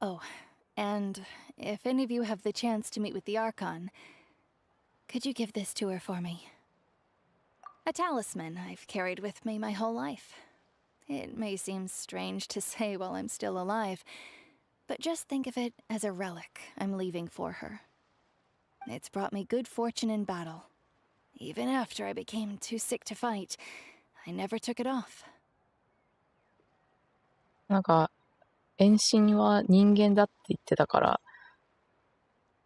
Oh, and if any of you have the chance to meet with the Archon, could you give this to her for me? A talisman I've carried with me my whole life. It may seem strange to say while I'm still alive, but just think of it as a relic I'm leaving for her. It's brought me good fortune in battle. Even after I became too sick to fight, I never took it off. なんか、遠心は人間だって言ってたから、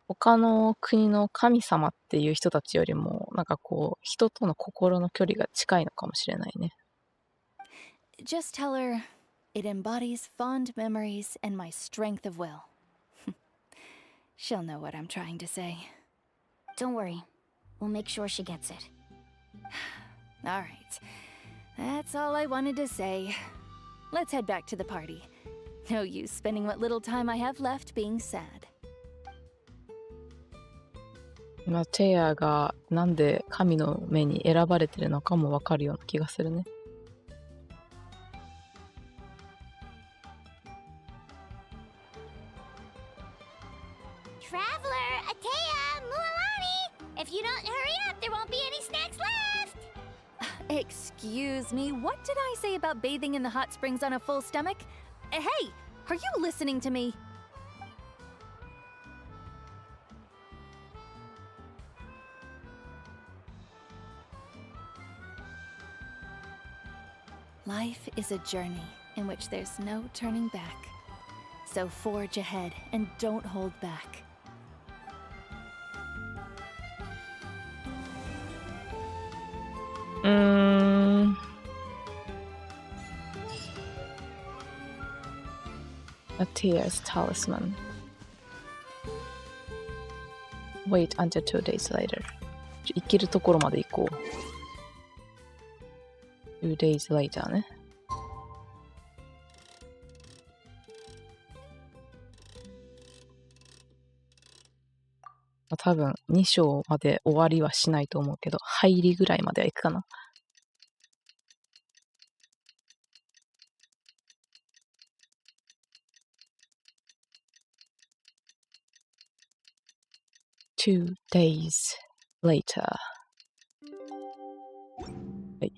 他の国の神様っていう人たちよりも、なんかこう、人との心の距離が近いのかもしれないね。Just tell her it embodies fond memories and my strength of will. She'll know what I'm trying to say. Don't worry. We'll make sure she gets it. All right. That's all I wanted to say. Let's head back to the party. No use spending what little time I have left being sad. まあ、テイアがなんで神の目に選ばれてるのかもわかるような気がするね。Traveler, Atea, Mualani! If you don't hurry up, there won't be any snacks left! Excuse me, what did I say about bathing in the hot springs on a full stomach? Hey, are you listening to me? Life is a journey in which there's no turning back. So forge ahead and don't hold back. Atea's talisman. Wait until 2 days later. 行けるところまで行こう。2 days later ね。多分2章まで終わりはしないと思うけど、入りぐらいまでは行くかな。2 days later. はい。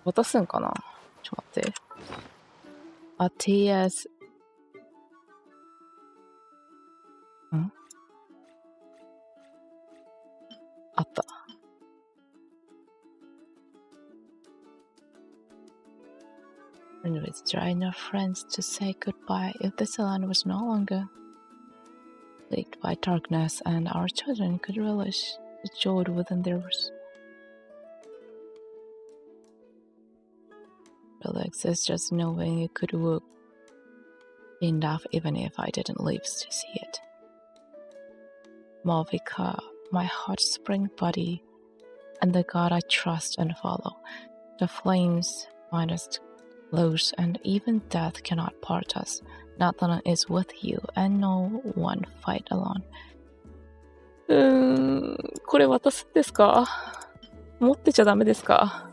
渡すんかな？ちょっと待って。Atea's あった。And with dry enough friends to say goodbye if this land was no longer plagued by darkness and our children could relish the joy within theirs. Really exists just knowing it could work enough even if I didn't live to see it. Malvika, my hot spring buddy, and the god I trust and follow. The flames finest clothes, and even death cannot part us. Natlan is with you, and no one fight alone. これ渡すんですか？持ってちゃダメですか？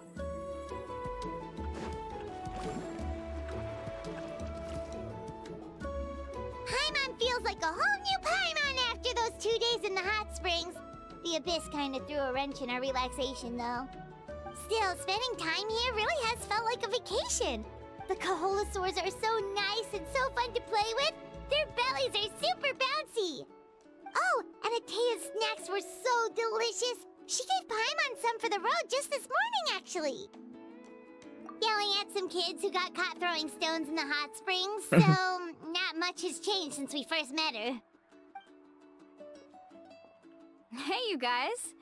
Paimon feels like a whole new Paimon after those 2 days in the hot springs. The Abyss kind of threw a wrench in our relaxation, though. Still, spending time here really has felt like a vacation. The Kaholosaurs are so nice and so fun to play with. Their bellies are super bouncy. Oh, and Atea's snacks were so delicious. She gave Paimon some for the road just this morning, actually. Yelling at some kids who got caught throwing stones in the hot springs, so not much has changed since we first met her. Hey, you guys.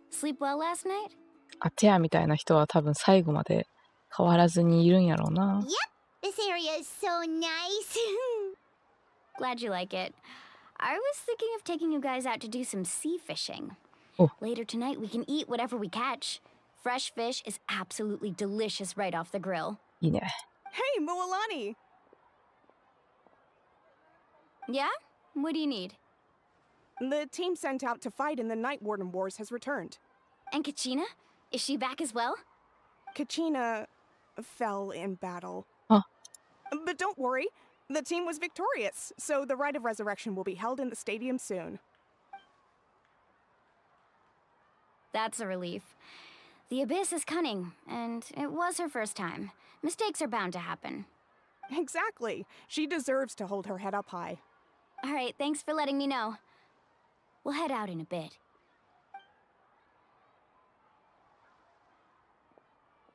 Sleep well last night? アテアみたいな人は多分最後まで変わらずにいるんやろうな。Yep, this area is so nice. Glad you like it. I was thinking of taking you guys out to do some sea fishing. Oh. Later tonight, we can eat whatever we catch. Fresh fish is absolutely delicious right off the grill. いいね。 Hey, Moalani! Yeah? What do you need? The team sent out to fight in the Night Warden Wars has returned. And Kachina? Is she back as well? Kachina fell in battle. Huh. But don't worry, the team was victorious, so the rite of resurrection will be held in the stadium soon. That's a relief. The Abyss is cunning, and it was her first time. Mistakes are bound to happen. Exactly. She deserves to hold her head up high. All right, thanks for letting me know. We'll head out in a bit.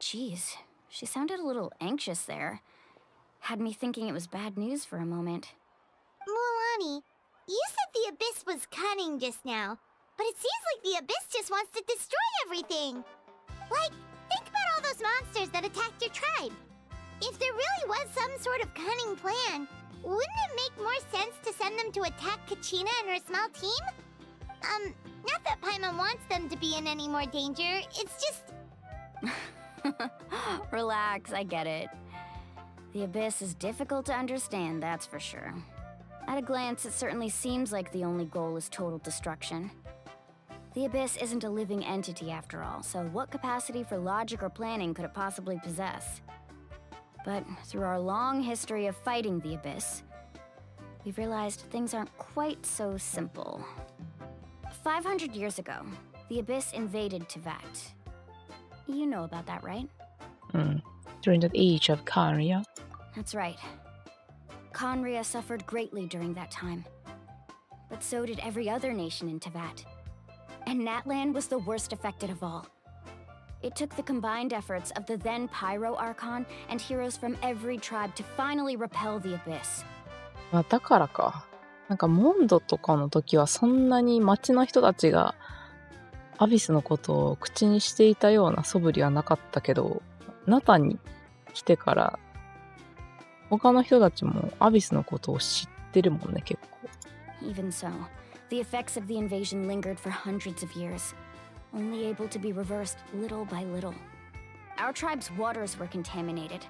Jeez, she sounded a little anxious there. Had me thinking it was bad news for a moment. Mualani, you said the Abyss was cunning just now, but it seems like the Abyss just wants to destroy everything. Like, think about all those monsters that attacked your tribe. If there really was some sort of cunning plan, wouldn't it make more sense to send them to attack Kachina and her small team? Not that Paimon wants them to be in any more danger, it's just... Relax, I get it. The Abyss is difficult to understand, that's for sure. At a glance, it certainly seems like the only goal is total destruction. The Abyss isn't a living entity after all, so what capacity for logic or planning could it possibly possess? But through our long history of fighting the Abyss, we've realized things aren't quite so simple. 500 years ago, the Abyss invaded Teyvat. You know about that, right? During the age of Kanria. That's right. Conria suffered greatly during that time. But so did every other nation in Teyvat. And Natlan was the worst affected of all. It took the combined efforts of the then Pyro Archon and heroes from every tribe to finally repel the Abyss. まあだからか。なんかモンドとかの時はそんなに町の人たちがアビスのことを口にしていたような素振りはなかったけど、ナタに来てから他の人たちもアビスのことを知ってるもんね、結構。Even so, the effects of the invasion lingered for hundreds of years, only able to be reversed little by little. Our tribe's waters were contaminated.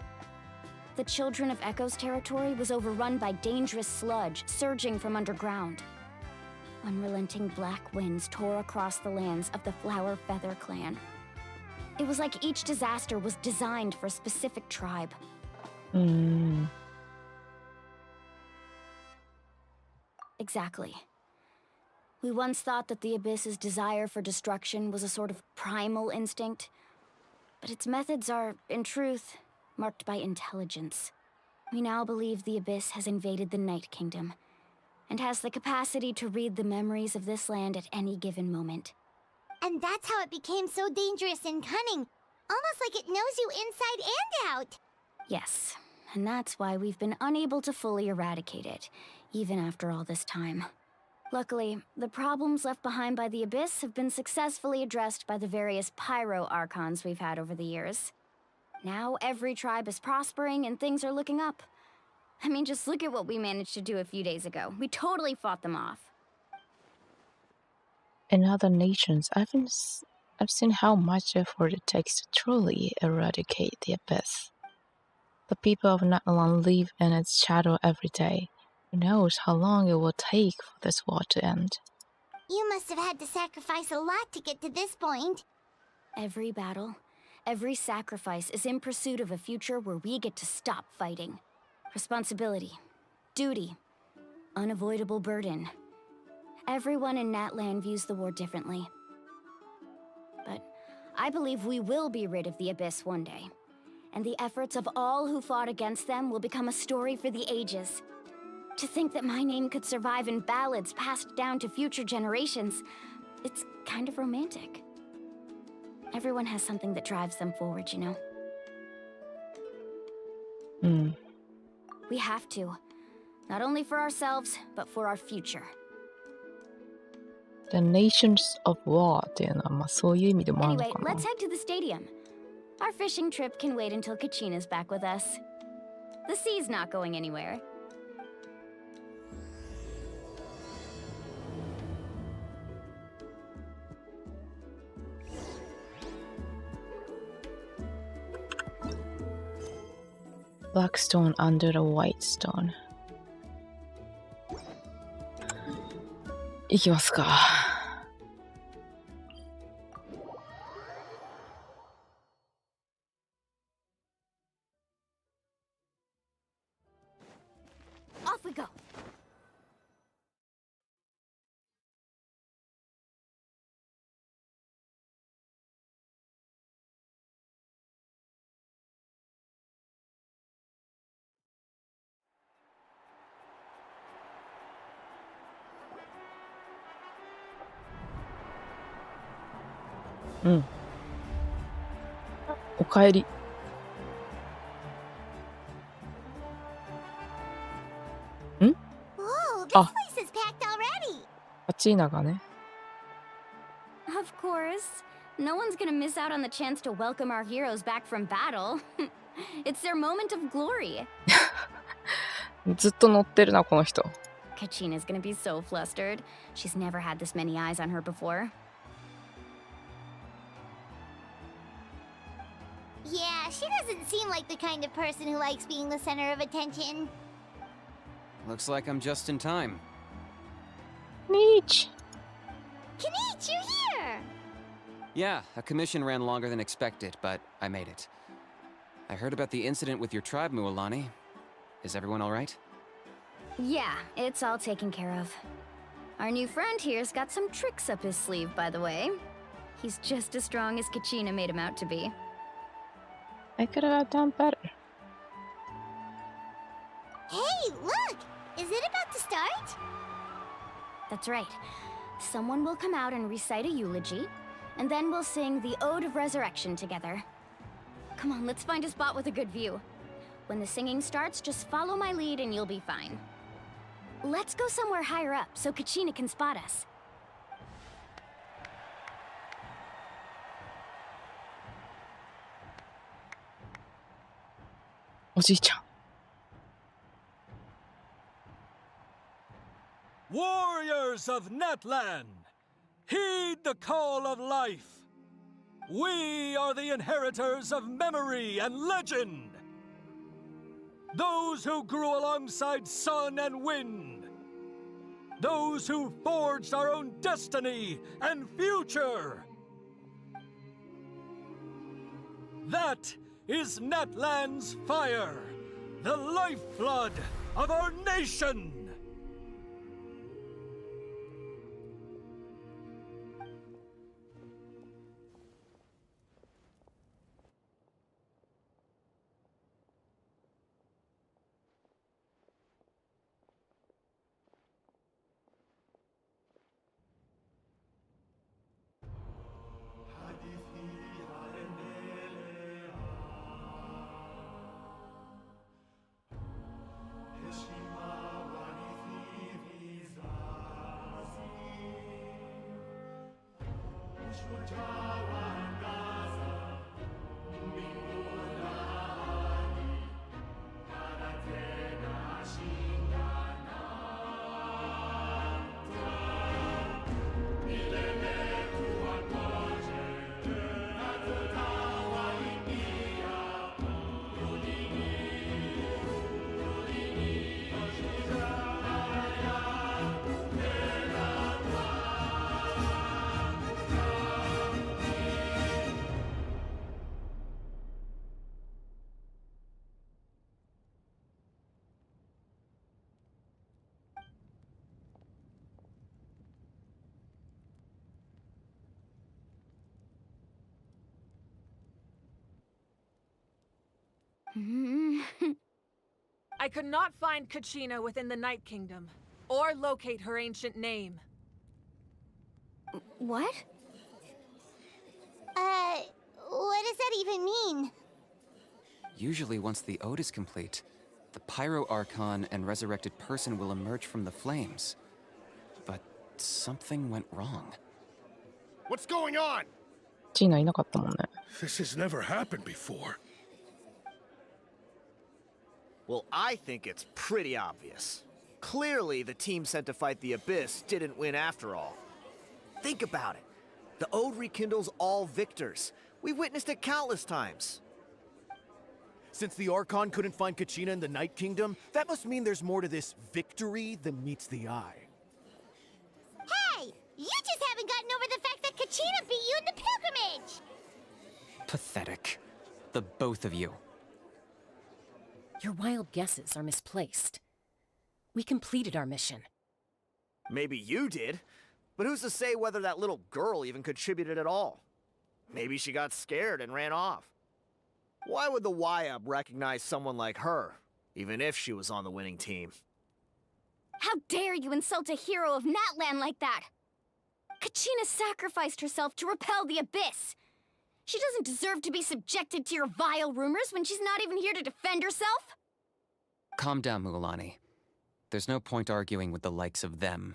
The Children of Echo's territory was overrun by dangerous sludge surging from underground. Unrelenting black winds tore across the lands of the Flower Feather clan. It was like each disaster was designed for a specific tribe. Exactly. We once thought that the Abyss's desire for destruction was a sort of primal instinct, but its methods are, in truth, marked by intelligence. We now believe the Abyss has invaded the Night Kingdom, and has the capacity to read the memories of this land at any given moment. And that's how it became so dangerous and cunning. Almost like it knows you inside and out. Yes, and that's why we've been unable to fully eradicate it, even after all this time. Luckily, the problems left behind by the Abyss have been successfully addressed by the various Pyro Archons we've had over the years. Now every tribe is prospering and things are looking up. I mean, just look at what we managed to do a few days ago. We totally fought them off. In other nations, I've seen how much effort it takes to truly eradicate the Abyss. The people of Natlan live in its shadow every day. Who knows how long it will take for this war to end? You must have had to sacrifice a lot to get to this point. Every battle, every sacrifice is in pursuit of a future where we get to stop fighting. Responsibility, duty, unavoidable burden. Everyone in Natlan views the war differently. But I believe we will be rid of the Abyss one day. And the efforts of all who fought against them will become a story for the ages. To think that my name could survive in ballads passed down to future generations, it's kind of romantic. Everyone has something that drives them forward, you know? We have to. Not only for ourselves, but for our future. The Nations of War っていうのは、まあそういう意味でもあるの Anyway, かな。 let's head to the stadium. Our fishing trip can wait until Kachina's back with us. The sea's not going anywhere. Black stone under the white stone. いきますか。Off we go. Mm. おかえり。ん？ Whoa, this Ah. place is packed already. パチーナがね。 Of course. No one's gonna miss out on the chance to welcome our heroes back from battle. It's their moment of glory. ずっと乗ってるな、この人。 Kachina's gonna be so flustered. She's never had this many eyes on her before. Yeah, she doesn't seem like the kind of person who likes being the center of attention. Looks like I'm just in time. Neech! Kanich, you're here! Yeah, a commission ran longer than expected, but I made it. I heard about the incident with your tribe, Mualani. Is everyone all right? Yeah, it's all taken care of. Our new friend here's got some tricks up his sleeve, by the way. He's just as strong as Kachina made him out to be. I could have done better. Hey, look! Is it about to start? That's right. Someone will come out and recite a eulogy, and then we'll sing the Ode of Resurrection together. Come on, let's find a spot with a good view. When the singing starts, just follow my lead and you'll be fine. Let's go somewhere higher up so Kachina can spot us. Oji-chan. Warriors of Natlan, heed the call of life. We are the inheritors of memory and legend. Those who grew alongside sun and wind. Those who forged our own destiny and future. That is Natlan's fire, the lifeblood of our nation. I could not find Kachina within the Night Kingdom, or locate her ancient name. What? What does that even mean? Usually once the ode is complete, the Pyro Archon and resurrected person will emerge from the flames. But something went wrong. What's going on? チーナいなかったもんね。 This has never happened before. Well, I think it's pretty obvious. Clearly, the team sent to fight the Abyss didn't win after all. Think about it. The Ode rekindles all victors. We've witnessed it countless times. Since the Archon couldn't find Kachina in the Night Kingdom, that must mean there's more to this victory than meets the eye. Hey! You just haven't gotten over the fact that Kachina beat you in the pilgrimage! Pathetic. The both of you. Your wild guesses are misplaced. We completed our mission. Maybe you did, but who's to say whether that little girl even contributed at all? Maybe she got scared and ran off. Why would the YUB recognize someone like her, even if she was on the winning team? How dare you insult a hero of Natlan like that? Kachina sacrificed herself to repel the Abyss. She doesn't deserve to be subjected to your vile rumors when she's not even here to defend herself. Calm down, Mualani. There's no point arguing with the likes of them.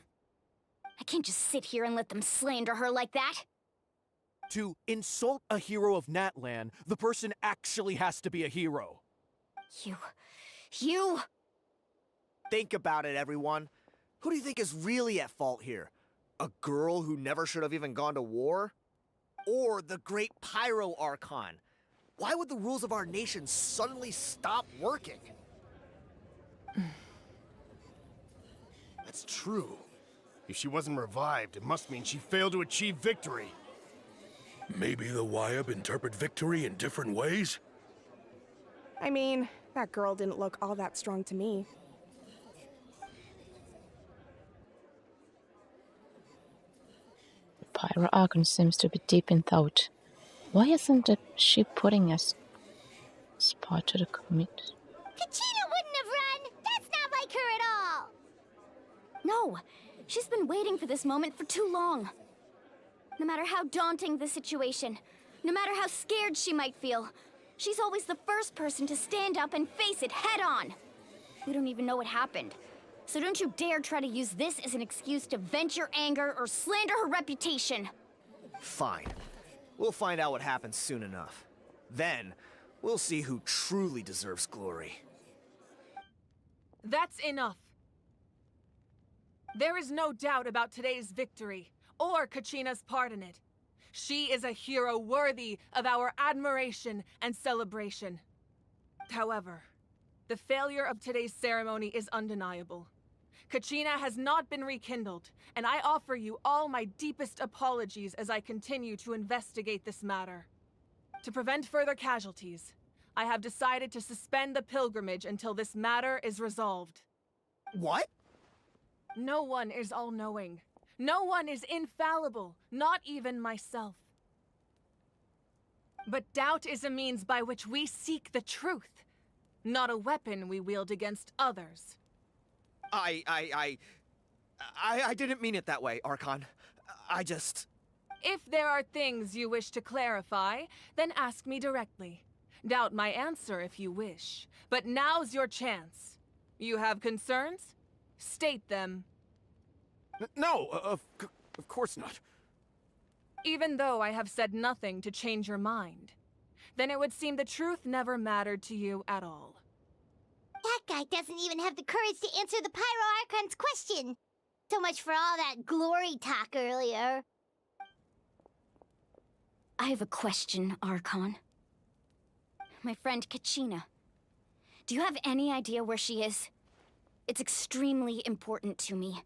I can't just sit here and let them slander her like that. To insult a hero of Natlan, the person actually has to be a hero. You... Think about it, everyone. Who do you think is really at fault here? A girl who never should have even gone to war? Or the great Pyro Archon? Why would the rules of our nation suddenly stop working? That's true. If she wasn't revived, it must mean she failed to achieve victory. Maybe the YUB interpret victory in different ways? I mean, that girl didn't look all that strong to me. Pyro Archon seems to be deep in thought. Why isn't she putting us part to the commit? Kachina wouldn't have run! That's not like her at all! No, she's been waiting for this moment for too long. No matter how daunting the situation, no matter how scared she might feel, she's always the first person to stand up and face it head on. We don't even know what happened. So don't you dare try to use this as an excuse to vent your anger or slander her reputation. Fine. We'll find out what happens soon enough. Then, we'll see who truly deserves glory. That's enough. There is no doubt about today's victory, or Kachina's part in it. She is a hero worthy of our admiration and celebration. However, the failure of today's ceremony is undeniable. Kachina has not been rekindled, and I offer you all my deepest apologies as I continue to investigate this matter. To prevent further casualties, I have decided to suspend the pilgrimage until this matter is resolved. What? No one is all-knowing. No one is infallible, not even myself. But doubt is a means by which we seek the truth, not a weapon we wield against others. I didn't mean it that way, Archon. I just... If there are things you wish to clarify, then ask me directly. Doubt my answer if you wish. But now's your chance. You have concerns? State them. No, of course not. Even though I have said nothing to change your mind, then it would seem the truth never mattered to you at all. That guy doesn't even have the courage to answer the Pyro Archon's question. So much for all that glory talk earlier. I have a question, Archon. My friend Kachina. Do you have any idea where she is? It's extremely important to me.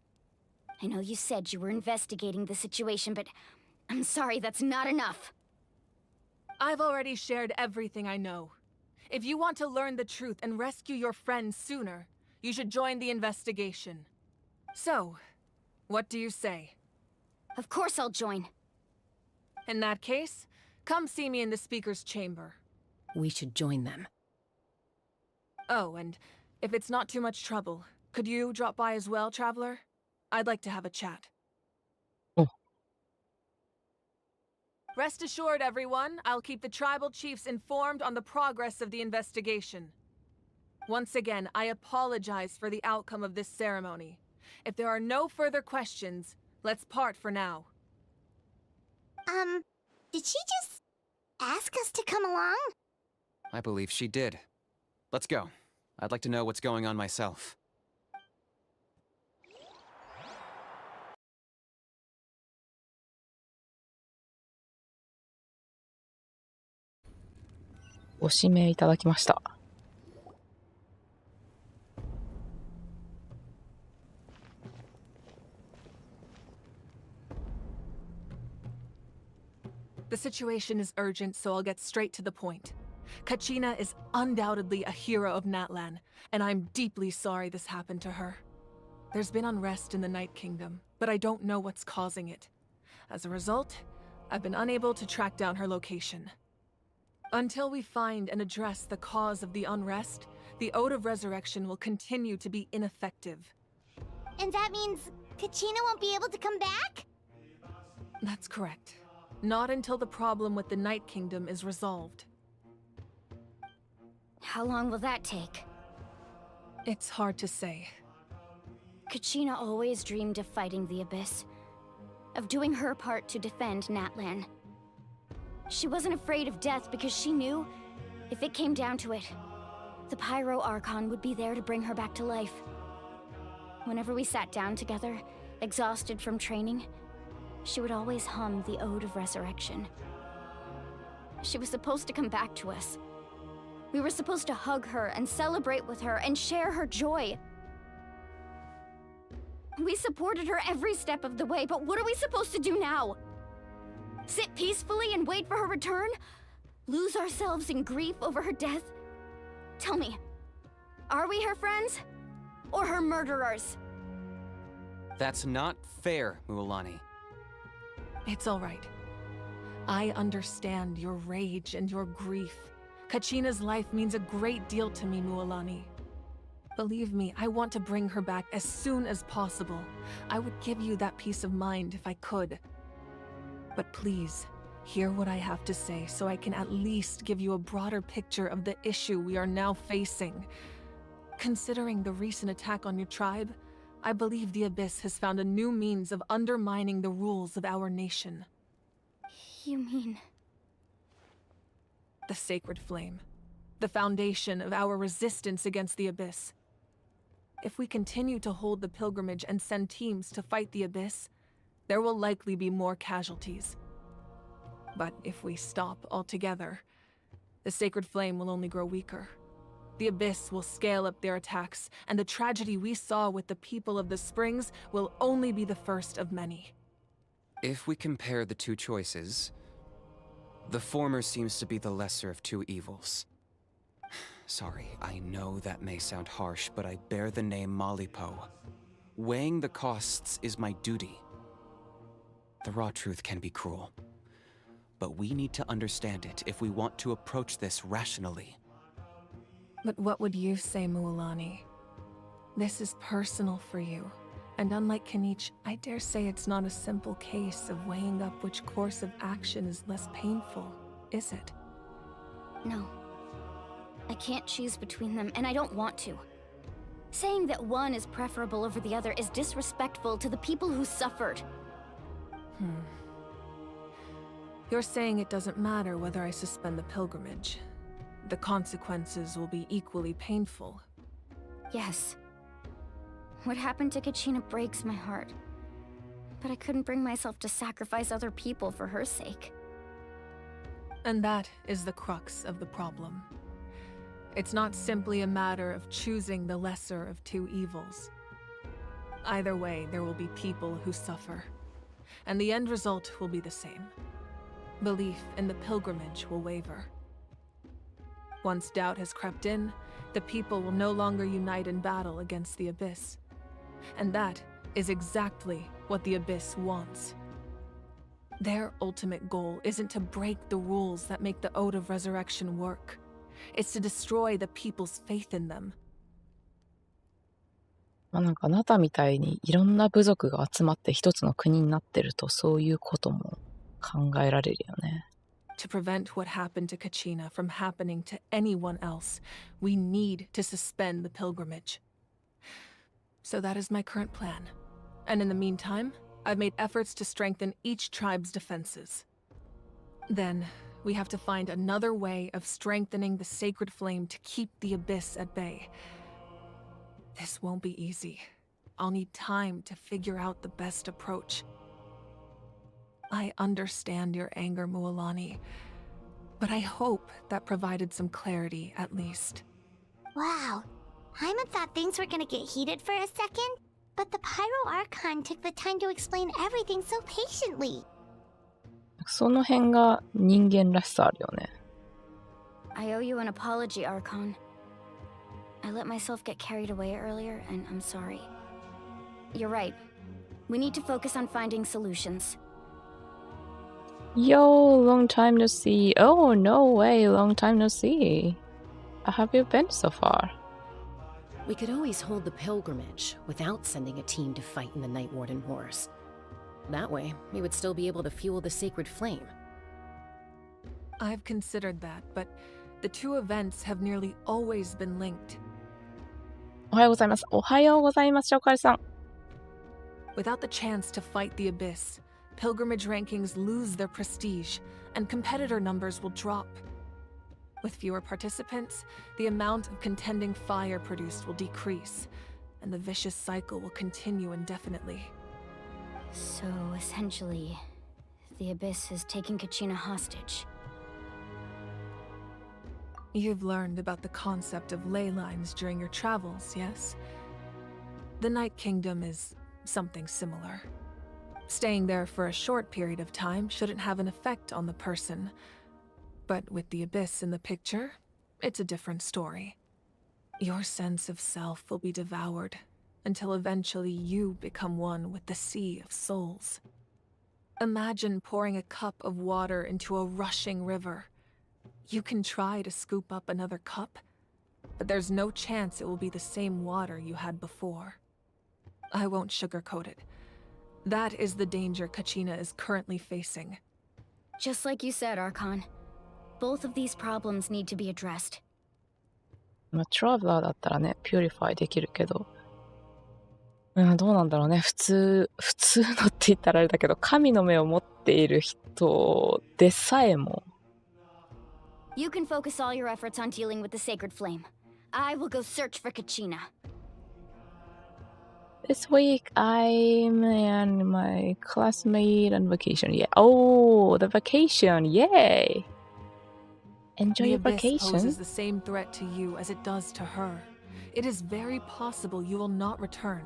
I know you said you were investigating the situation, but I'm sorry, that's not enough. I've already shared everything I know. If you want to learn the truth and rescue your friend sooner, you should join the investigation. So, what do you say? Of course I'll join. In that case, come see me in the speaker's chamber. We should join them. Oh, and if it's not too much trouble, could you drop by as well, Traveler? I'd like to have a chat. Oh. Rest assured, everyone, I'll keep the tribal chiefs informed on the progress of the investigation. Once again, I apologize for the outcome of this ceremony. If there are no further questions, let's part for now. Did she just ask us to come along? I believe she did. Let's go. I'd like to know what's going on myself. .ご指名いただきました。The situation is urgent, so I'll get straight to the point. Kachina is undoubtedly a hero of Natlan, and I'm deeply sorry this happened to her. There's been unrest in the Night Kingdom, but I don't know what's causing it. As a result, I've been unable to track down her location. Until we find and address the cause of the unrest, the Ode of Resurrection will continue to be ineffective. And that means Kachina won't be able to come back? That's correct. Not until the problem with the Night Kingdom is resolved. How long will that take? It's hard to say. Kachina always dreamed of fighting the Abyss, of doing her part to defend Natlan. She wasn't afraid of death because she knew, if it came down to it, the Pyro Archon would be there to bring her back to life. Whenever we sat down together, exhausted from training, she would always hum the Ode of Resurrection. She was supposed to come back to us. We were supposed to hug her and celebrate with her and share her joy. We supported her every step of the way, but what are we supposed to do now? Sit peacefully and wait for her return? Lose ourselves in grief over her death? Tell me, are we her friends? Or her murderers? That's not fair, Mualani. It's all right. I understand your rage and your grief. Kachina's life means a great deal to me, Mualani. Believe me, I want to bring her back as soon as possible. I would give you that peace of mind if I could. But please, hear what I have to say so I can at least give you a broader picture of the issue we are now facing. Considering the recent attack on your tribe, I believe the Abyss has found a new means of undermining the rules of our nation. You mean... The Sacred Flame. The foundation of our resistance against the Abyss. If we continue to hold the pilgrimage and send teams to fight the Abyss, there will likely be more casualties. But if we stop altogether, the Sacred Flame will only grow weaker. The Abyss will scale up their attacks, and the tragedy we saw with the people of the Springs will only be the first of many. If we compare the two choices, the former seems to be the lesser of two evils. Sorry, I know that may sound harsh, but I bear the name Malipo. Weighing the costs is my duty. The raw truth can be cruel, but we need to understand it if we want to approach this rationally. But what would you say, Mualani? This is personal for you, and unlike Kanich, I dare say it's not a simple case of weighing up which course of action is less painful, is it? No. I can't choose between them, and I don't want to. Saying that one is preferable over the other is disrespectful to the people who suffered. You're saying it doesn't matter whether I suspend the pilgrimage. The consequences will be equally painful. Yes. What happened to Kachina breaks my heart. But I couldn't bring myself to sacrifice other people for her sake. And that is the crux of the problem. It's not simply a matter of choosing the lesser of two evils. Either way, there will be people who suffer. And the end result will be the same. Belief in the pilgrimage will waver. Once doubt has crept in, the people will no longer unite in battle against the Abyss. And that is exactly what the Abyss wants. Their ultimate goal isn't to break the rules that make the Ode of Resurrection work. It's to destroy the people's faith in them. まあなんかあなたみたいにいろんな部族が集まって一つの国になってるとそういうことも考えられるよね。To prevent what happened to Kachina from happening to anyone else, we need to suspend the pilgrimage. So that is my current plan. And in the meantime, I've made efforts to strengthen each tribe's defenses. Then, we have to find another way of strengthening the sacred flame to keep the abyss at bay. This won't be easy. I'll need time to figure out the best approach. I understand your anger, Mualani, but I hope that provided some clarity at least. Wow. Hyman thought things were gonna get heated for a second, but the Pyro Archon took the time to explain everything so patiently. その辺が人間らしさあるよね。I owe you an apology, Archon. I let myself get carried away earlier, and I'm sorry. You're right. We need to focus on finding solutions. Yo, long time no see. Oh, no way, long time no see. How have you been so far? We could always hold the pilgrimage without sending a team to fight in the Night Warden Wars. That way, we would still be able to fuel the sacred flame. I've considered that, but the two events have nearly always been linked. おはようございます。おはようございます、紹介さん。Without the chance to fight the abyss, pilgrimage rankings lose their prestige, and competitor numbers will drop. With fewer participants, the amount of contending fire produced will decrease, and the vicious cycle will continue indefinitely. So, essentially, the Abyss is taking Kachina hostage. You've learned about the concept of ley lines during your travels, yes? The Night Kingdom is something similar. Staying there for a short period of time shouldn't have an effect on the person. But with the Abyss in the picture, it's a different story. Your sense of self will be devoured, until eventually you become one with the sea of souls. Imagine pouring a cup of water into a rushing river. You can try to scoop up another cup, but there's no chance it will be the same water you had before. I won't sugarcoat it. That is the danger Kachina is currently facing. Just like you said, Archon. Both of these problems need to be addressed. まあ、トラベラーだったらね、ピュリファイできるけど、どうなんだろうね。普通のって言ったらあれだけど、神の目を持っている人でさえも。You can focus all your efforts on dealing with the sacred flame. I will go search for Kachina. This week, I'm and my classmate on vacation. Yeah. Oh, the vacation! Yay! Enjoy your The Abyss vacation. poses the same threat to you as it does to her. It is very possible you will not return.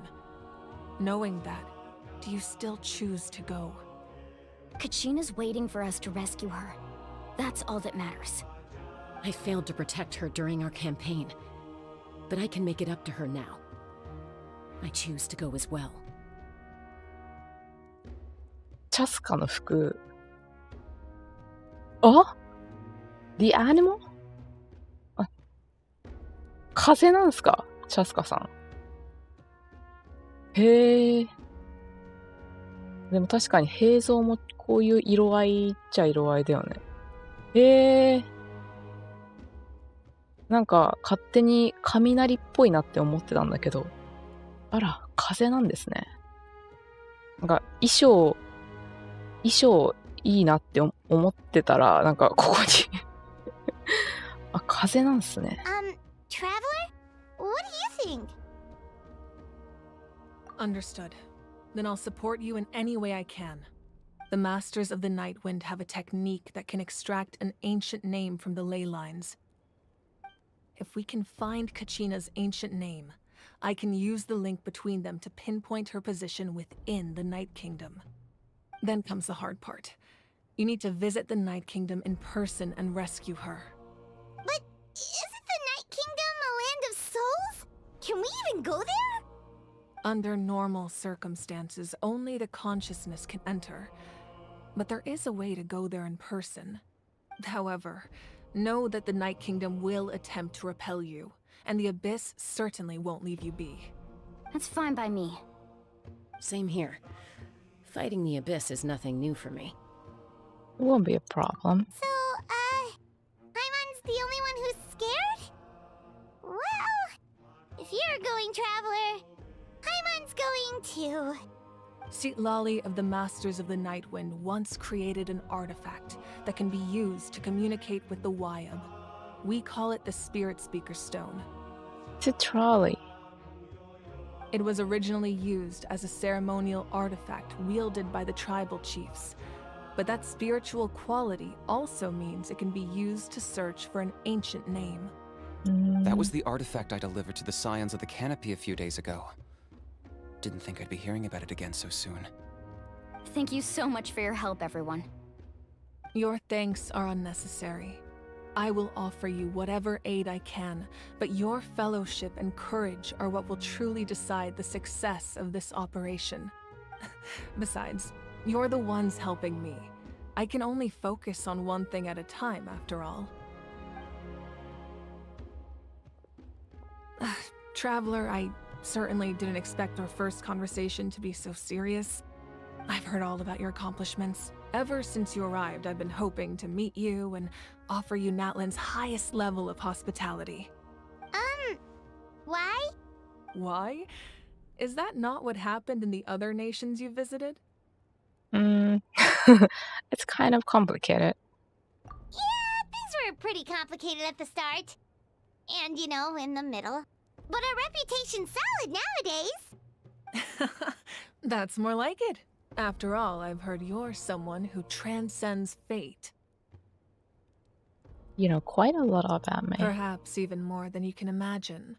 Knowing that, do you still choose to go? Kachina's waiting for us to rescue her. That's all that matters. I failed to protect her during our campaign, but I can make it up to her now. I choose to go as well. チャスカの服。あ ?The Animal? あ、風なんすかチャスカさん。へえ。でも確かに平蔵もこういう色合いっちゃ色合いだよね。へえ。なんか勝手に雷っぽいなって思ってたんだけど、あら、風なんですね。なんか衣装いいなって思ってたら、なんかここにあ、風なんすね。Traveler? What do you think? Understood. Then I'll support you in any way I can. The Masters of the Night Wind have a technique that can extract an ancient name from the ley lines. If we can find Kachina's ancient name, I can use the link between them to pinpoint her position within the Night Kingdom. Then comes the hard part. You need to visit the Night Kingdom in person and rescue her. But isn't the Night Kingdom a land of souls? Can we even go there? Under normal circumstances, only the consciousness can enter. But there is a way to go there in person. However, Know that the Night Kingdom will attempt to repel you, and the Abyss certainly won't leave you be. That's fine by me. Same here. Fighting the Abyss is nothing new for me. It won't be a problem. So, Paimon's the only one who's scared? Well, if you're going, Traveler, Paimon's going too. Citlali of the Masters of the Nightwind once created an artifact that can be used to communicate with the Wyab. We call it the Spirit Speaker Stone. Citrali. It was originally used as a ceremonial artifact wielded by the tribal chiefs, but that spiritual quality also means it can be used to search for an ancient name. That was the artifact I delivered to the Scions of the Canopy a few days ago. Didn't think I'd be hearing about it again so soon. Thank you so much for your help, everyone. Your thanks are unnecessary. I will offer you whatever aid I can, but your fellowship and courage are what will truly decide the success of this operation. Besides, you're the ones helping me. I can only focus on one thing at a time, after all. Traveler, I certainly didn't expect our first conversation to be so serious. I've heard all about your accomplishments. Ever since you arrived, I've been hoping to meet you and offer you Natlan's highest level of hospitality. Why? Why? Is that not what happened in the other nations you visited? It's kind of complicated. Yeah, things were pretty complicated at the start. And, you know, in the middle. But our reputation's solid nowadays. That's more like it. After all, I've heard you're someone who transcends fate. You know quite a lot about me. Perhaps even more than you can imagine.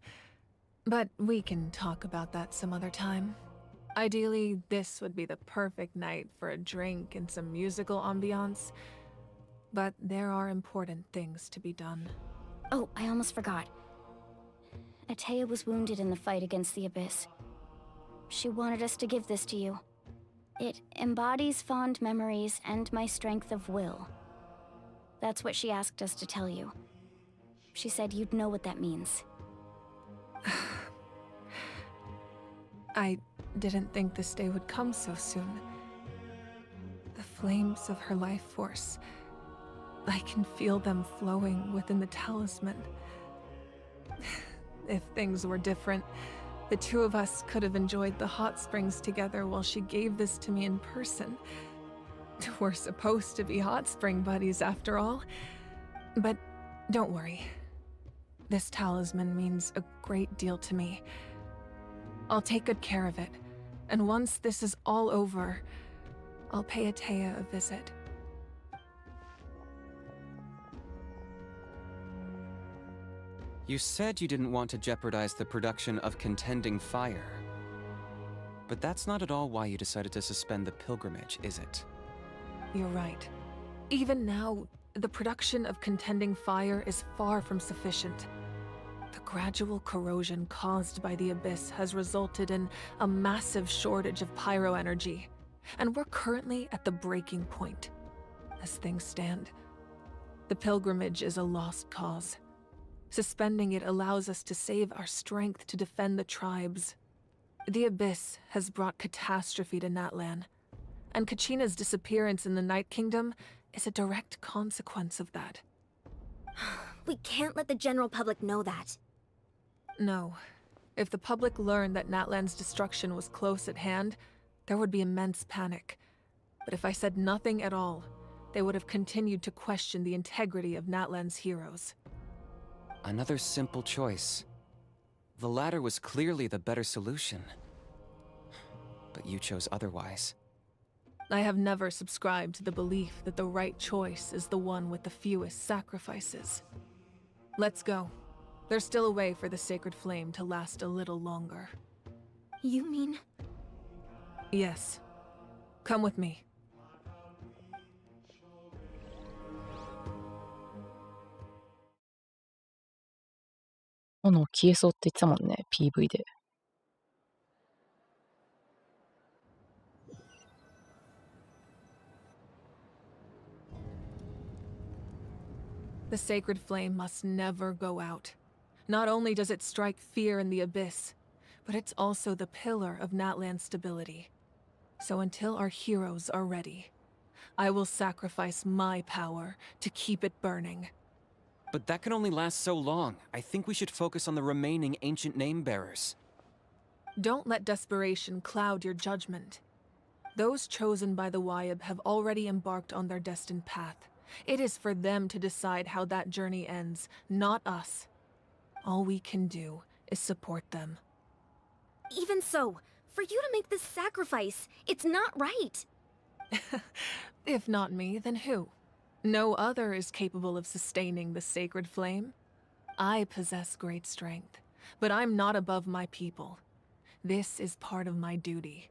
But we can talk about that some other time. Ideally, this would be the perfect night for a drink and some musical ambiance. But there are important things to be done. Oh, I almost forgot. Atea was wounded in the fight against the Abyss. She wanted us to give this to you. It embodies fond memories and my strength of will. That's what she asked us to tell you. She said you'd know what that means. I didn't think this day would come so soon. The flames of her life force. I can feel them flowing within the talisman. If things were different, the two of us could have enjoyed the hot springs together while she gave this to me in person. We're supposed to be hot spring buddies after all. But don't worry. This talisman means a great deal to me. I'll take good care of it, and once this is all over, I'll pay Atea a visit. You said you didn't want to jeopardize the production of Contending Fire. But that's not at all why you decided to suspend the pilgrimage, is it? You're right. Even now, the production of Contending Fire is far from sufficient. The gradual corrosion caused by the Abyss has resulted in a massive shortage of pyro energy, and we're currently at the breaking point. As things stand, the pilgrimage is a lost cause. Suspending it allows us to save our strength to defend the tribes. The Abyss has brought catastrophe to Natlan, and Kachina's disappearance in the Night Kingdom is a direct consequence of that. We can't let the general public know that. No. If the public learned that Natlan's destruction was close at hand, there would be immense panic. But if I said nothing at all, they would have continued to question the integrity of Natlan's heroes. Another simple choice. The latter was clearly the better solution. But you chose otherwise. I have never subscribed to the belief that the right choice is the one with the fewest sacrifices. Let's go. There's still a way for the sacred flame to last a little longer. You mean? Yes. Come with me. 炎消えそうって言ってたもんね、PV で。The sacred flame must never go out. Not only does it strike fear in the abyss, but it's also the pillar of Natlan's stability. So until our heroes are ready, I will sacrifice my power to keep it burning. But that can only last so long. I think we should focus on the remaining ancient name bearers. Don't let desperation cloud your judgment. Those chosen by the Wyab have already embarked on their destined path. It is for them to decide how that journey ends, not us. All we can do is support them. Even so, for you to make this sacrifice, it's not right. If not me, then who? No other is capable of sustaining the sacred flame. I possess great strength, but I'm not above my people. This is part of my duty.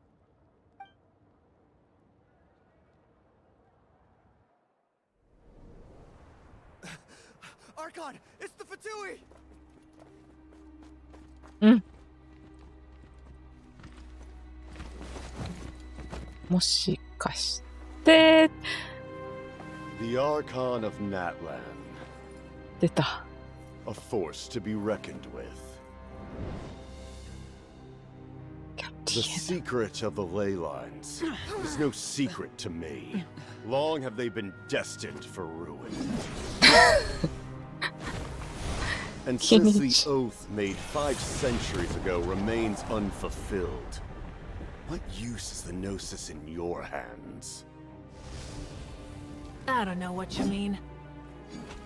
Archon, it's the Fatui! もしかして、 The Archon of Natlan. 出た。 A force to be reckoned with. The secret of the ley lines is no secret to me. Long have they been destined for ruin. And since the oath made 5 centuries ago remains unfulfilled, what use is the Gnosis in your hands? I don't know what you mean.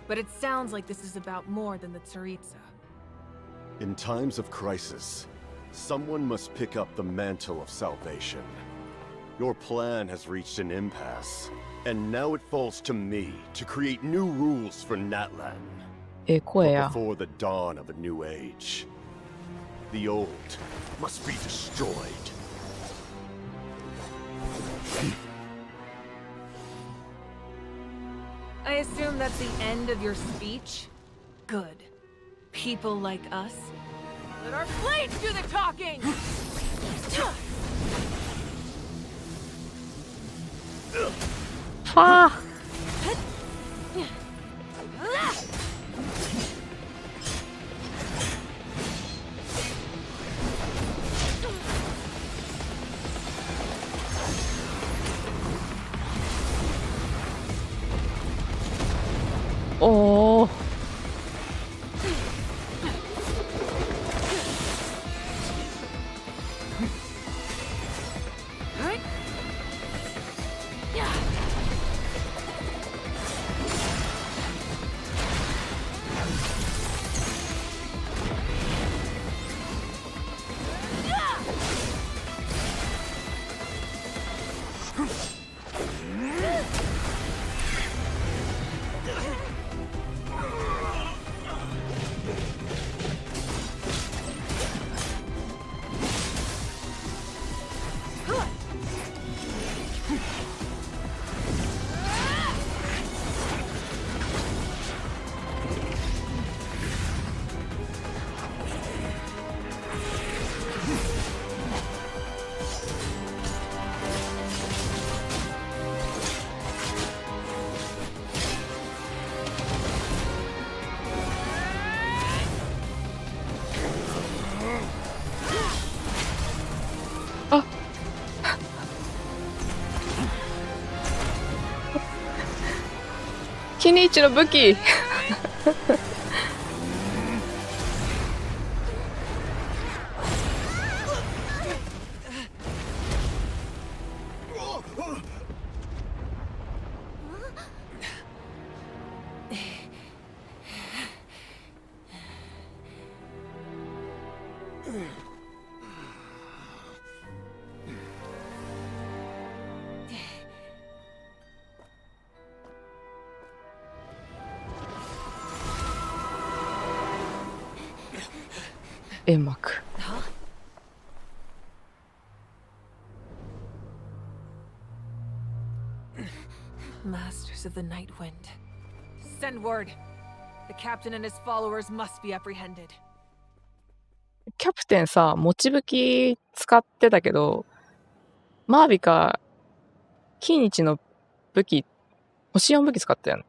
But it sounds like this is about more than the Tsaritsa. In times of crisis, someone must pick up the mantle of salvation. Your plan has reached an impasse, and now it falls to me to create new rules for Natlan. 声 But や。 before the dawn of a new age, the old must be destroyed. I assume that's the end of your speech? Good. People like us, let our blades do the talking! Ah! Oh. Ah. キニイチの武器煙幕 Masters of the Night Wind. Send word. The captain and his followers must be apprehended. キャプテンさ、持ち武器使ってたけど、マービか、キニイチの武器、星4武器使ったよね。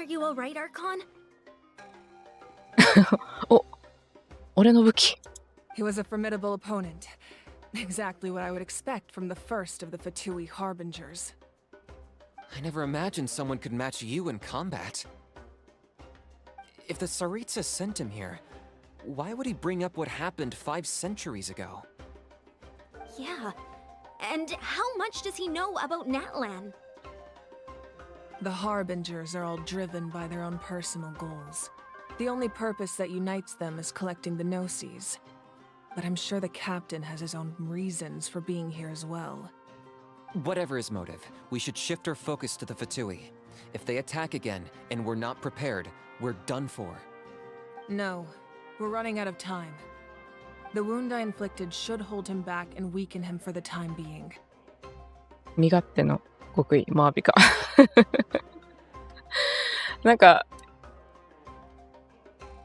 Are you alright, Archon? お、俺の武器。He was a formidable opponent. Exactly what I would expect from the first of the Fatui Harbingers. I never imagined someone could match you in combat. If the Tsaritsa sent him here, why would he bring up what happened 5 centuries ago? Yeah. And how much does he know about Natlan? The Harbingers are all driven by their own personal goals. The only purpose that unites them is collecting the Gnosis. But I'm sure the captain has his own reasons for being here as well. Whatever his motive, we should shift our focus to the Fatui. If they attack again, and we're not prepared, we're done for. No, we're running out of time. The wound I inflicted should hold him back and weaken him for the time being. 身勝手の極意、マービカ。なんか、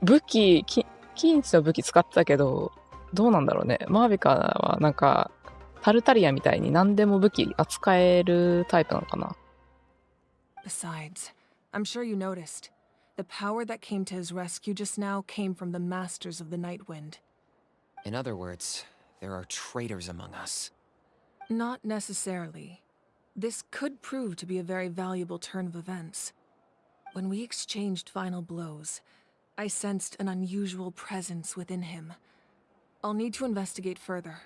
武器、金一の武器使ってたけど、どうなんだろうね。マービカはなんか、タルタリアみたいに何でも武器扱えるタイプなのかな。Besides, I'm sure you noticed. The power that came to his rescue just now came from the Masters of the Nightwind. In other words, there are traitors among us. Not necessarily. This could prove to be a very valuable turn of events. When we exchanged final blows, I sensed an unusual presence within him. I'll need to investigate further.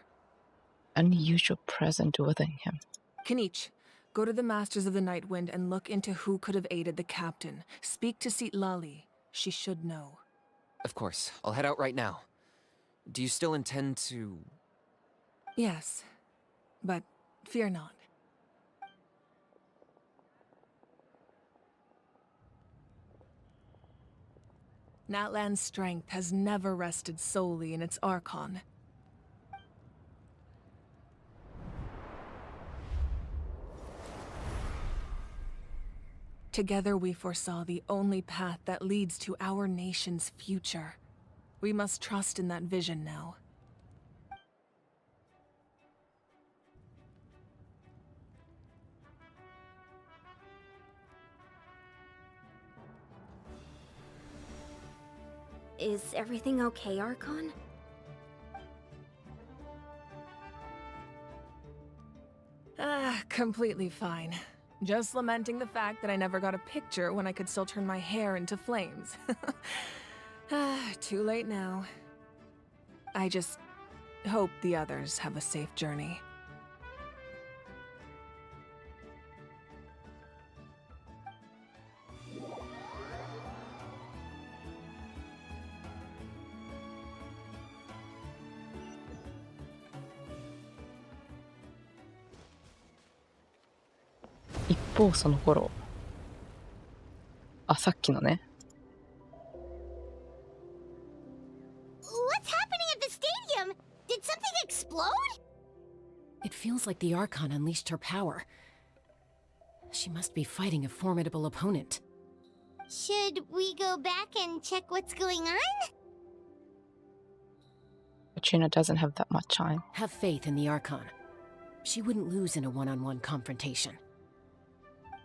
Unusual presence within him. Kinich, go to the Masters of the Nightwind and look into who could have aided the captain. Speak to Lali. She should know. Of course, I'll head out right now. Do you still intend to... Yes, but fear not. Natlan's strength has never rested solely in its Archon. Together we foresaw the only path that leads to our nation's future. We must trust in that vision now. Is everything okay, Archon? Completely fine. Just lamenting the fact that I never got a picture when I could still turn my hair into flames. Too late now. I just hope the others have a safe journey. What's happening at the stadium? Did something explode? It feels like the Archon unleashed her power. She must be fighting a formidable opponent. Should we go back and check what's going on? Kachina doesn't have that much time. Have faith in the Archon. She wouldn't lose in a one-on-one confrontation.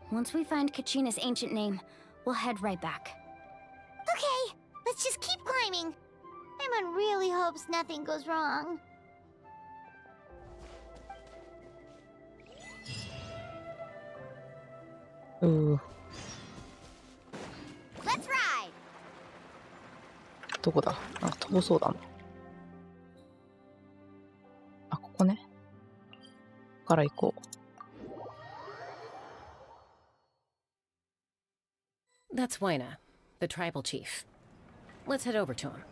Once we find Kachina's ancient name, we'll head right back. Okay, let's just keep climbing. Emon really hopes nothing goes wrong. Ooh. Let's ride. どこだ？なんか遠そうだな。あ、ここね。ここから行こう。That's Waina, the tribal chief. Let's head over to him.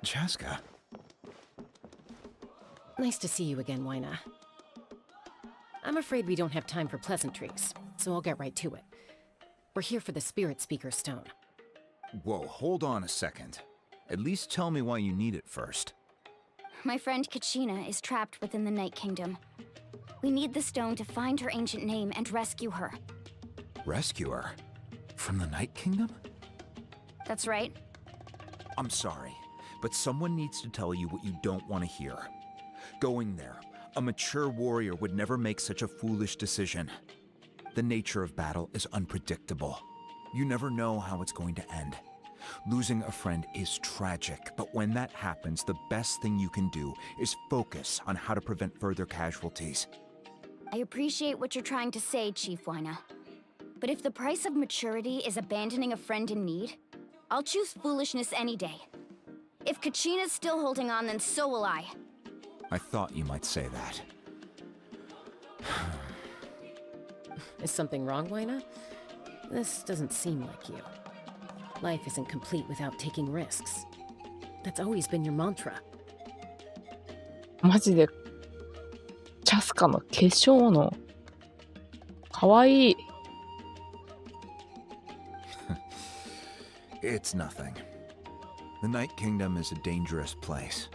Chaska. Nice to see you again, Waina. I'm afraid we don't have time for pleasantries, so I'll get right to it. We're here for the Spirit Speaker Stone. Whoa, hold on a second. At least tell me why you need it first. My friend Kachina is trapped within the Night Kingdom. We need the stone to find her ancient name and rescue her. Rescue her? From the Night Kingdom? That's right. I'm sorry, but someone needs to tell you what you don't want to hear. Going there, a mature warrior would never make such a foolish decision. The nature of battle is unpredictable. You never know how it's going to end. Losing a friend is tragic, but when that happens, the best thing you can do is focus on how to prevent further casualties. I appreciate what you're trying to say, Chief Wina. But if the price of maturity is abandoning a friend in need, I'll choose foolishness any day. If Kachina's still holding on, then so will I. I thought you might say that. Is something wrong, Wina? This doesn't seem like you. Life isn't complete without taking risks. That's always been your mantra. マジでチャスカの化粧のかわいい。It's nothing. The Night Kingdom is a dangerous place.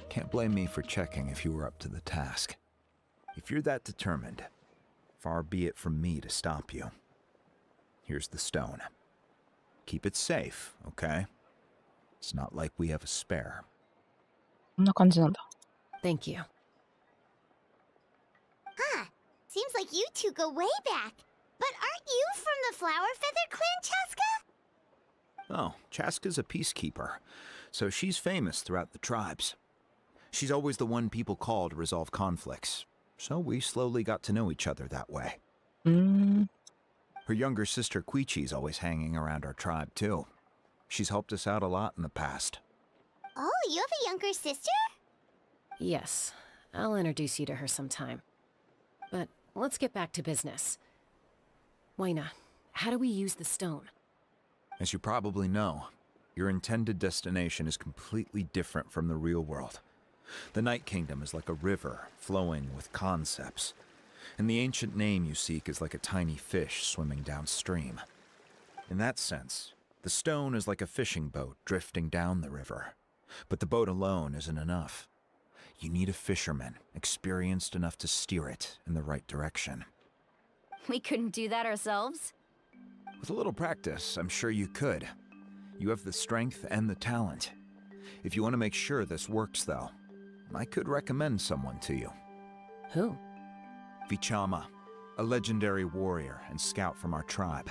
Can't blame me for checking if you were up to the task. If you're that determined, far be it from me to stop you. Here's the stone. Keep it safe, okay? It's not like we have a spare. こんな感じなんだ。Thank you. Huh. Seems like you two go way back. But aren't you from the Flower Feather Clan, Chaska? Oh, Chaska's a peacekeeper, so she's famous throughout the tribes. She's always the one people call to resolve conflicts, so we slowly got to know each other that way. Her younger sister Quichi's always hanging around our tribe, too. She's helped us out a lot in the past. Oh, you have a younger sister? Yes, I'll introduce you to her sometime. But let's get back to business. Wina, how do we use the stone? As you probably know, your intended destination is completely different from the real world. The Night Kingdom is like a river flowing with concepts, and the ancient name you seek is like a tiny fish swimming downstream. In that sense, the stone is like a fishing boat drifting down the river, but the boat alone isn't enough. You need a fisherman experienced enough to steer it in the right direction. We couldn't do that ourselves? With a little practice, I'm sure you could. You have the strength and the talent. If you want to make sure this works, though, I could recommend someone to you. Who? Vichama, a legendary warrior and scout from our tribe.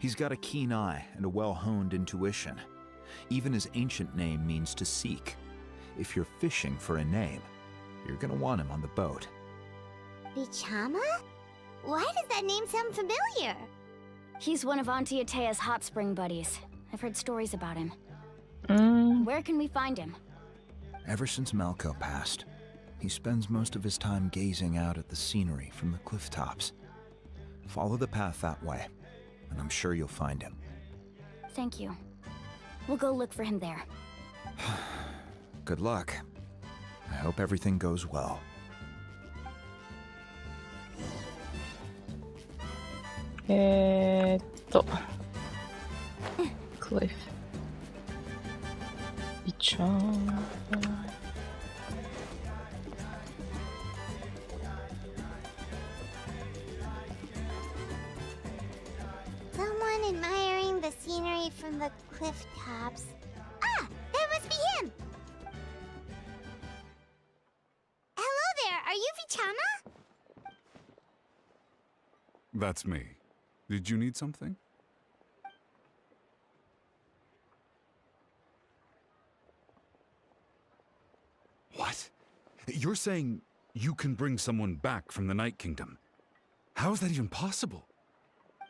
He's got a keen eye and a well-honed intuition. Even his ancient name means to seek. If you're fishing for a name, you're gonna want him on the boat. Vichama? Why does that name sound familiar? He's one of Auntie Atea's hot spring buddies. I've heard stories about him. Where can we find him? Ever since Malco passed, he spends most of his time gazing out at the scenery from the cliff tops. Follow the path that way, and I'm sure you'll find him. Thank you. We'll go look for him there. Good luck. I hope everything goes well. Cliff. Vichama. Someone admiring the scenery from the cliff tops. Ah, that must be him! Hello there, are you Vichama? That's me. Did you need something? What? You're saying you can bring someone back from the Night Kingdom? How is that even possible?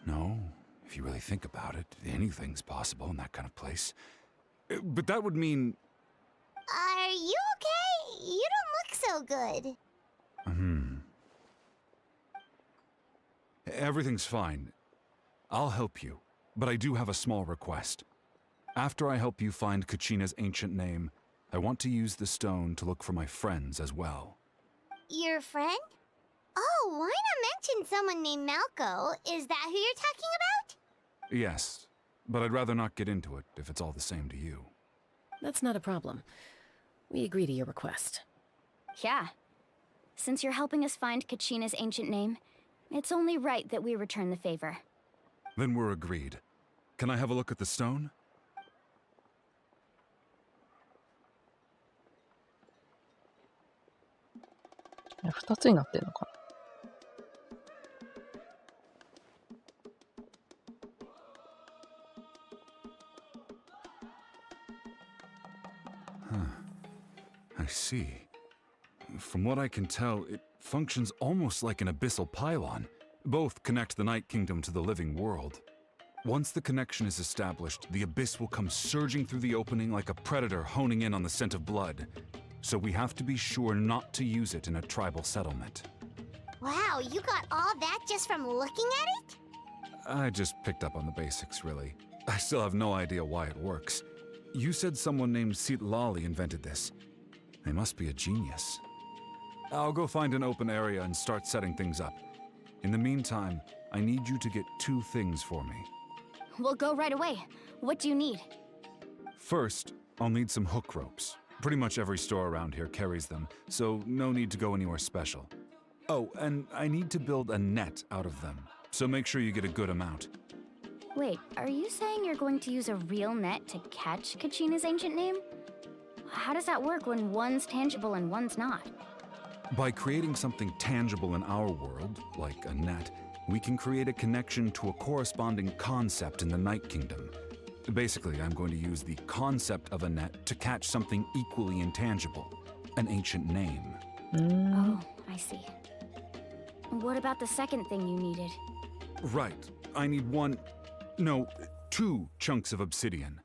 No, if you really think about it, anything's possible in that kind of place. But that would mean... Are you okay? You don't look so good. Everything's fine. I'll help you, but I do have a small request. After I help you find Kachina's ancient name, I want to use the stone to look for my friends as well. Your friend? Oh, why not mention someone named Malco? Is that who you're talking about? Yes, but I'd rather not get into it if it's all the same to you. That's not a problem. We agree to your request. Yeah. Since you're helping us find Kachina's ancient name, it's only right that we return the favor. Then we're agreed. Can I have a look at the stone? 2つになってるのかな。I see. From what I can tell, it functions almost like an abyssal pylon. Both connect the Night Kingdom to the living world. Once the connection is established, the abyss will come surging through the opening like a predator honing in on the scent of blood. So we have to be sure not to use it in a tribal settlement. Wow, you got all that just from looking at it? I just picked up on the basics, really. I still have no idea why it works. You said someone named Lali invented this. They must be a genius. I'll go find an open area and start setting things up. In the meantime, I need you to get 2 things for me. We'll go right away. What do you need? First, I'll need some hook ropes. Pretty much every store around here carries them, so no need to go anywhere special. Oh, and I need to build a net out of them, so make sure you get a good amount. Wait, are you saying you're going to use a real net to catch Kachina's ancient name? How does that work when one's tangible and one's not? By creating something tangible in our world, like a net, we can create a connection to a corresponding concept in the Night Kingdom. Basically, I'm going to use the concept of a net to catch something equally intangible, an ancient name. Oh, I see. What about the second thing you needed? Right. I need 2 chunks of obsidian.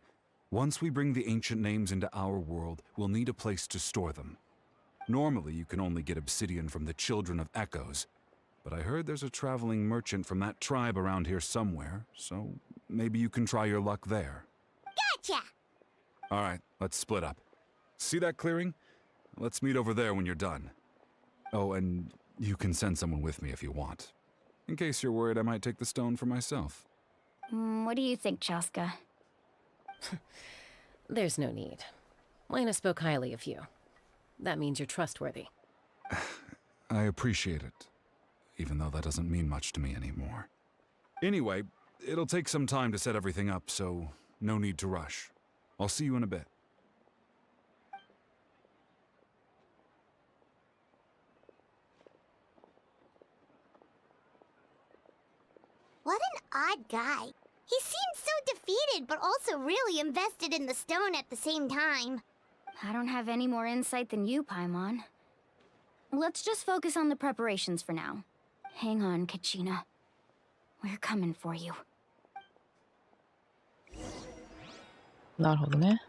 Once we bring the ancient names into our world, we'll need a place to store them. Normally, you can only get obsidian from the Children of Echoes, but I heard there's a traveling merchant from that tribe around here somewhere, so maybe you can try your luck there. Gotcha! All right, let's split up. See that clearing? Let's meet over there when you're done. Oh, and you can send someone with me if you want. In case you're worried I might take the stone for myself. What do you think, Chaska? There's no need. Lena spoke highly of you. That means you're trustworthy. I appreciate it, even though that doesn't mean much to me anymore. Anyway, it'll take some time to set everything up, so no need to rush. I'll see you in a bit. What an odd guy. He seemed so defeated, but also really invested in the stone at the same time. I don't have any more insight than you, Paimon. Let's just focus on the preparations for now. Hang on, Kachina. We're coming for you. なるほどね。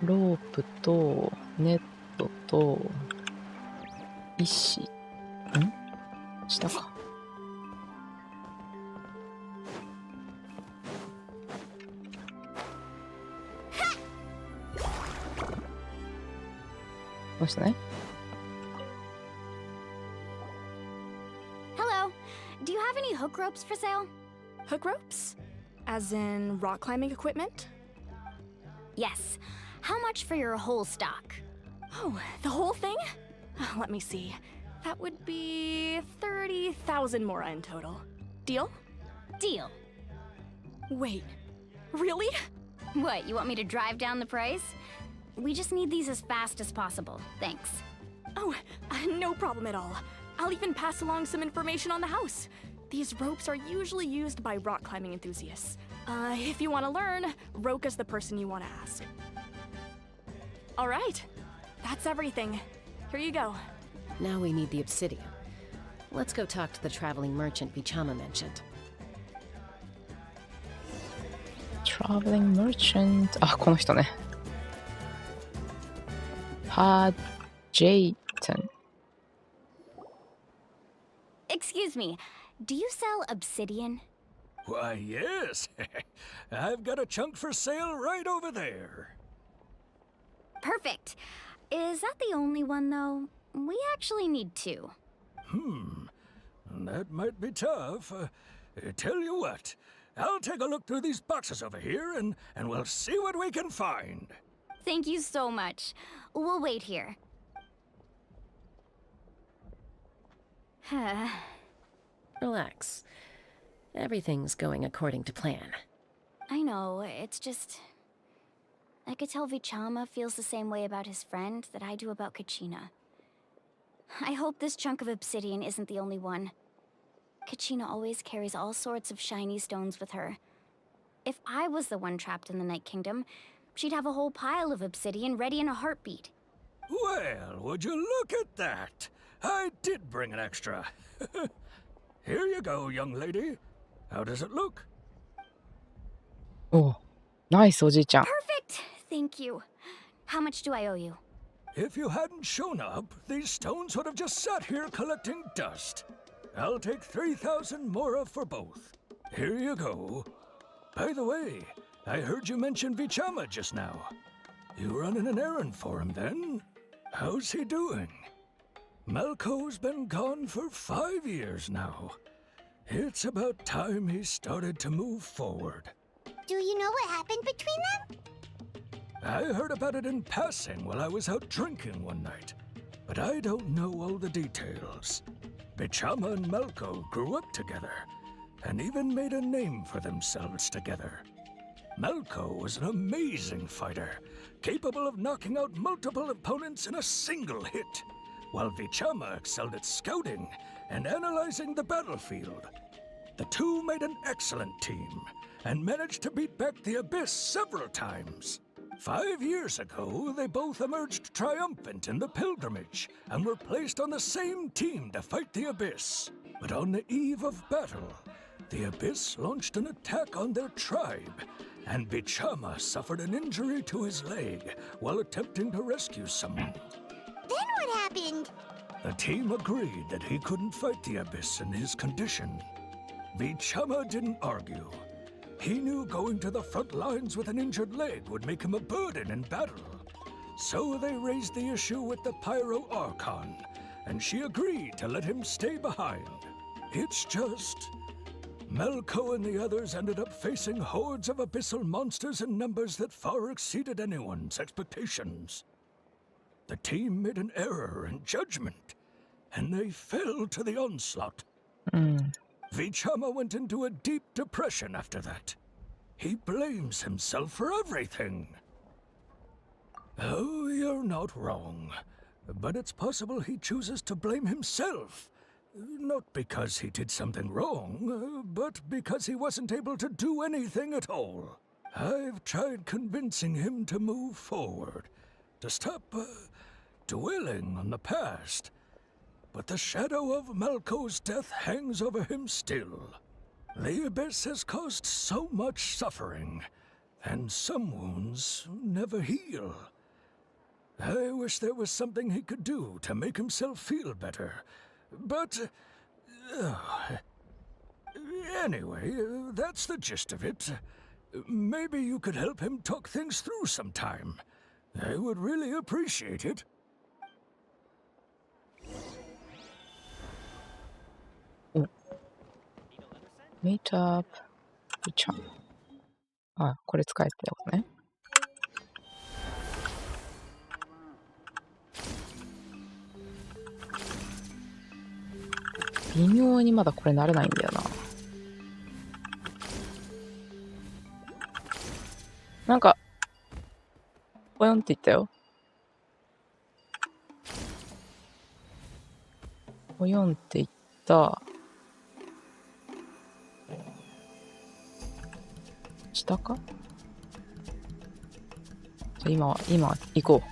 ロープとネットと石。下か。この人ね。Hello. Do you have any hook ropes for sale? Hook ropes? As in rock climbing equipment? Yes. How much for your whole stock? Oh, the whole thing? Let me see. That would be 30,000 mora in total. Deal? Deal. Wait, really? What, you want me to drive down the price? We just need these as fast as possible. Thanks. Oh, no problem at all. I'll even pass along some information on the house. These ropes are usually used by rock climbing enthusiasts. If you want to learn, Roka's the person you want to ask. All right, that's everything. Here you go. Now we need the obsidian. Let's go talk to the traveling merchant Bichama mentioned. Traveling merchant. あ、この人ね。Jayton. Excuse me, do you sell obsidian? Why, yes. I've got a chunk for sale right over there. Perfect. Is that the only one, though? We actually need 2. That might be tough. Tell you what, I'll take a look through these boxes over here and we'll see what we can find. Thank you so much. We'll wait here. Relax. Everything's going according to plan. I know, it's just... I could tell Vichama feels the same way about his friend that I do about Kachina. I hope this chunk of obsidian isn't the only one. Kachina always carries all sorts of shiny stones with her. If I was the one trapped in the Night Kingdom, she'd have a whole pile of obsidian ready in a heartbeat. Well, would you look at that? I did bring an extra. Here you go, young lady. How does it look? Oh, nice, おじいちゃん。 Perfect! Thank you. How much do I owe you? If you hadn't shown up, these stones would have just sat here collecting dust. I'll take 3,000 mora for both. Here you go. By the way, I heard you mention Vichama just now. You running an errand for him then? How's he doing? Malco's been gone for 5 years now. It's about time he started to move forward. Do you know what happened between them? I heard about it in passing while I was out drinking one night, but I don't know all the details. Vichama and Malco grew up together, and even made a name for themselves together. Malco was an amazing fighter, capable of knocking out multiple opponents in a single hit, while Vichama excelled at scouting and analyzing the battlefield. The two made an excellent team, and managed to beat back the Abyss several times. 5 years ago, they both emerged triumphant in the pilgrimage, and were placed on the same team to fight the Abyss. But on the eve of battle, the Abyss launched an attack on their tribe, and Vichama suffered an injury to his leg while attempting to rescue someone. Then what happened? The team agreed that he couldn't fight the Abyss in his condition. Vichama didn't argue. He knew going to the front lines with an injured leg would make him a burden in battle. So they raised the issue with the Pyro Archon, and she agreed to let him stay behind. It's just... Malco and the others ended up facing hordes of abyssal monsters in numbers that far exceeded anyone's expectations. The team made an error in judgment, and they fell to the onslaught. Vichama went into a deep depression after that. He blames himself for everything. Oh, you're not wrong. But it's possible he chooses to blame himself. Not because he did something wrong, but because he wasn't able to do anything at all. I've tried convincing him to move forward, to stop dwelling on the past. But the shadow of Malco's death hangs over him still. The Abyss has caused so much suffering, and some wounds never heal. I wish there was something he could do to make himself feel better, but... anyway, that's the gist of it. Maybe you could help him talk things through sometime. I would really appreciate it. Meet up. あ、これ使えたよね。微妙にまだこれ慣れないんだよな。なんか、ぽよんって言ったよ。ぽよんって言った。下か？じゃあ今行こう。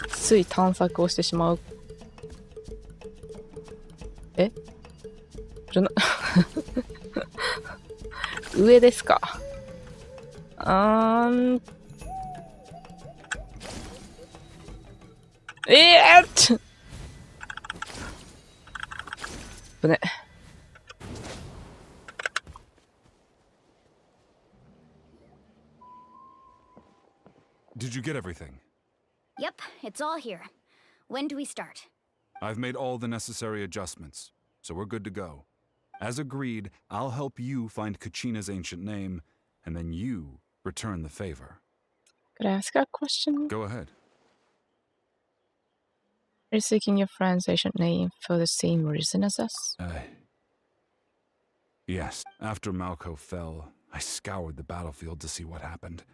つい探索をしてしまう。上ですか？ね。Did you get everything? Yep, it's all here. When do we start? I've made all the necessary adjustments, so we're good to go. As agreed, I'll help you find Kachina's ancient name, and then you return the favor. Could I ask a question? Go ahead. Are you seeking your friend's ancient name for the same reason as us? Yes. After Malko fell, I scoured the battlefield to see what happened.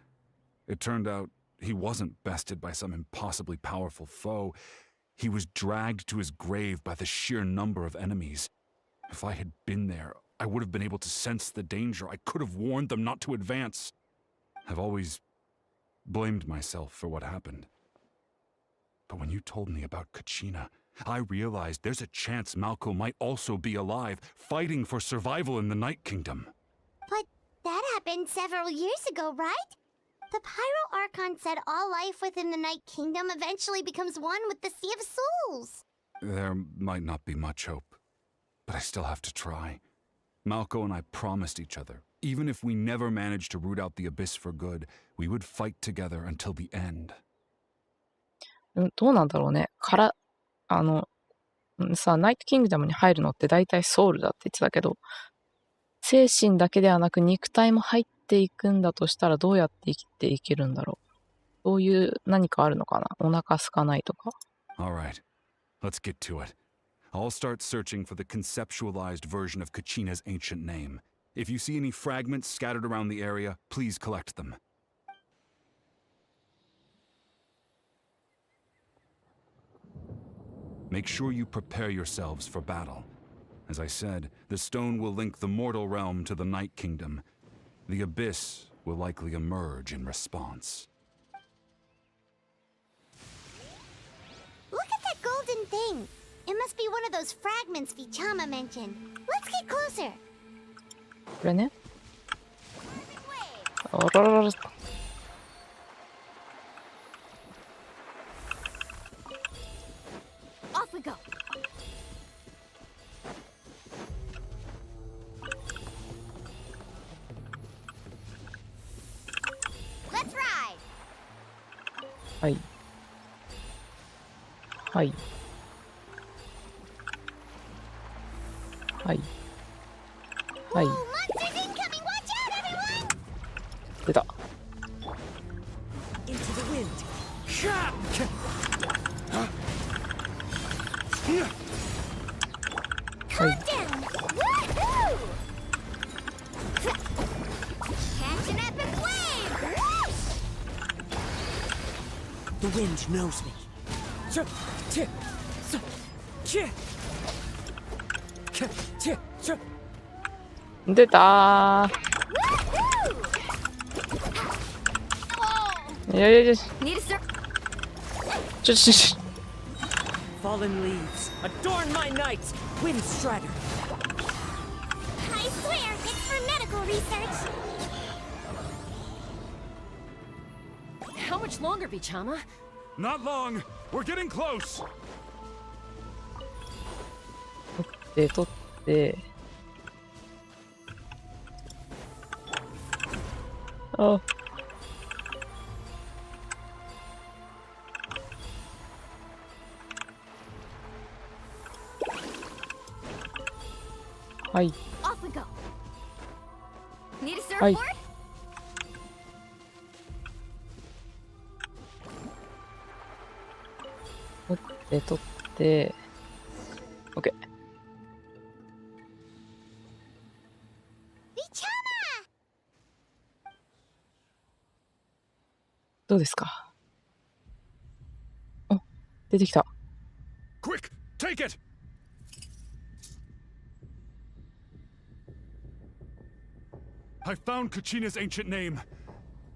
It turned out he wasn't bested by some impossibly powerful foe. He was dragged to his grave by the sheer number of enemies. If I had been there, I would have been able to sense the danger. I could have warned them not to advance. I've always blamed myself for what happened. But when you told me about Kachina, I realized there's a chance Malko might also be alive, fighting for survival in the Night Kingdom. But that happened several years ago, right? The Pyro Archon said all life within the Night Kingdom eventually becomes one with the Sea of Souls. There might not be much hope, but I still have to try. Malko and I promised each other, even if we never managed to root out the Abyss for good, we would fight together until the end. どうなんだろうね。さ、ナイトキングダムに入るのって大体ソウルだって言ってたけど、精神だけではなく肉体も入っていくんだとしたらどうやって生きていけるんだろう。そういう何かあるのかな。お腹空かないとか。Alright, let's get to it. I'll start searching for the conceptualized version of Kachina's ancient name. If you see any fragments scattered around the area, please collect them. Make sure you prepare yourselves for battle. As I said, the stone will link the mortal realm to the Night Kingdom. The Abyss will likely emerge in response. Look at that golden thing. It must be one of those fragments Vichama mentioned. Let's get closer. これね。あららら。Off we go. Let's ride. はい。はい。はい。はい。出た。Into the wind. Calm down. Woohoo! Catch an epic wave. The wind knows me. 出たー。いやいやいや。ちょ。 Fallen leaves, adorn my night, wind strider. I swear, it's for medical research. How much longer, Vichama? Not long. We're getting close. 取って。あ。はい。Off we go. Need a はい。 surfboard? 取って。OK。どうですか？お、出てきた。Quick, take it. I found Kachina's ancient name.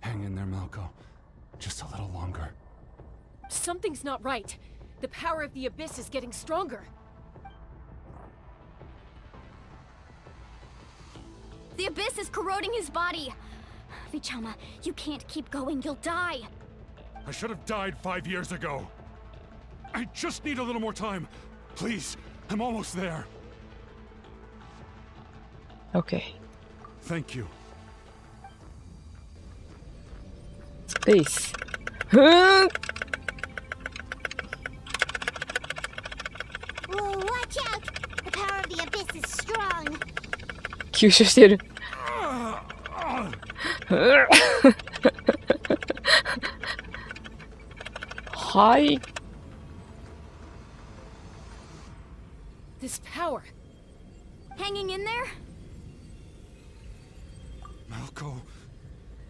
Hang in there, Malko. Just a little longer. Something's not right. The power of the Abyss is getting stronger. The Abyss is corroding his body. Vichama, you can't keep going. You'll die. I should have died 5 years ago. I just need a little more time. Please, I'm almost there. OK。Thank you. Space。ふーん。Whoa, watch out! The power of the Abyss is strong. 吸収してる。はい。This power. Hanging in there? Malco.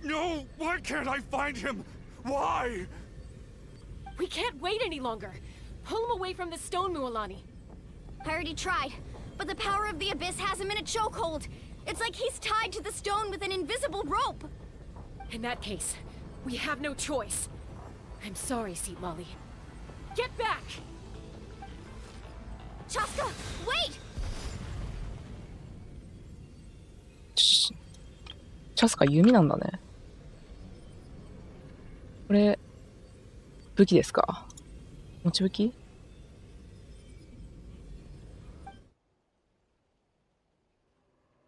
No! Why can't I find him? Why? We can't wait any longer. Pull him away from the stone, Mualani. I already tried, but the power of the Abyss has him in a chokehold. It's like he's tied to the stone with an invisible rope. In that case, we have no choice. I'm sorry, Seat Lolly. Get back! Chaska, wait! チャスカ弓なんだね。これ武器ですか？持ち武器？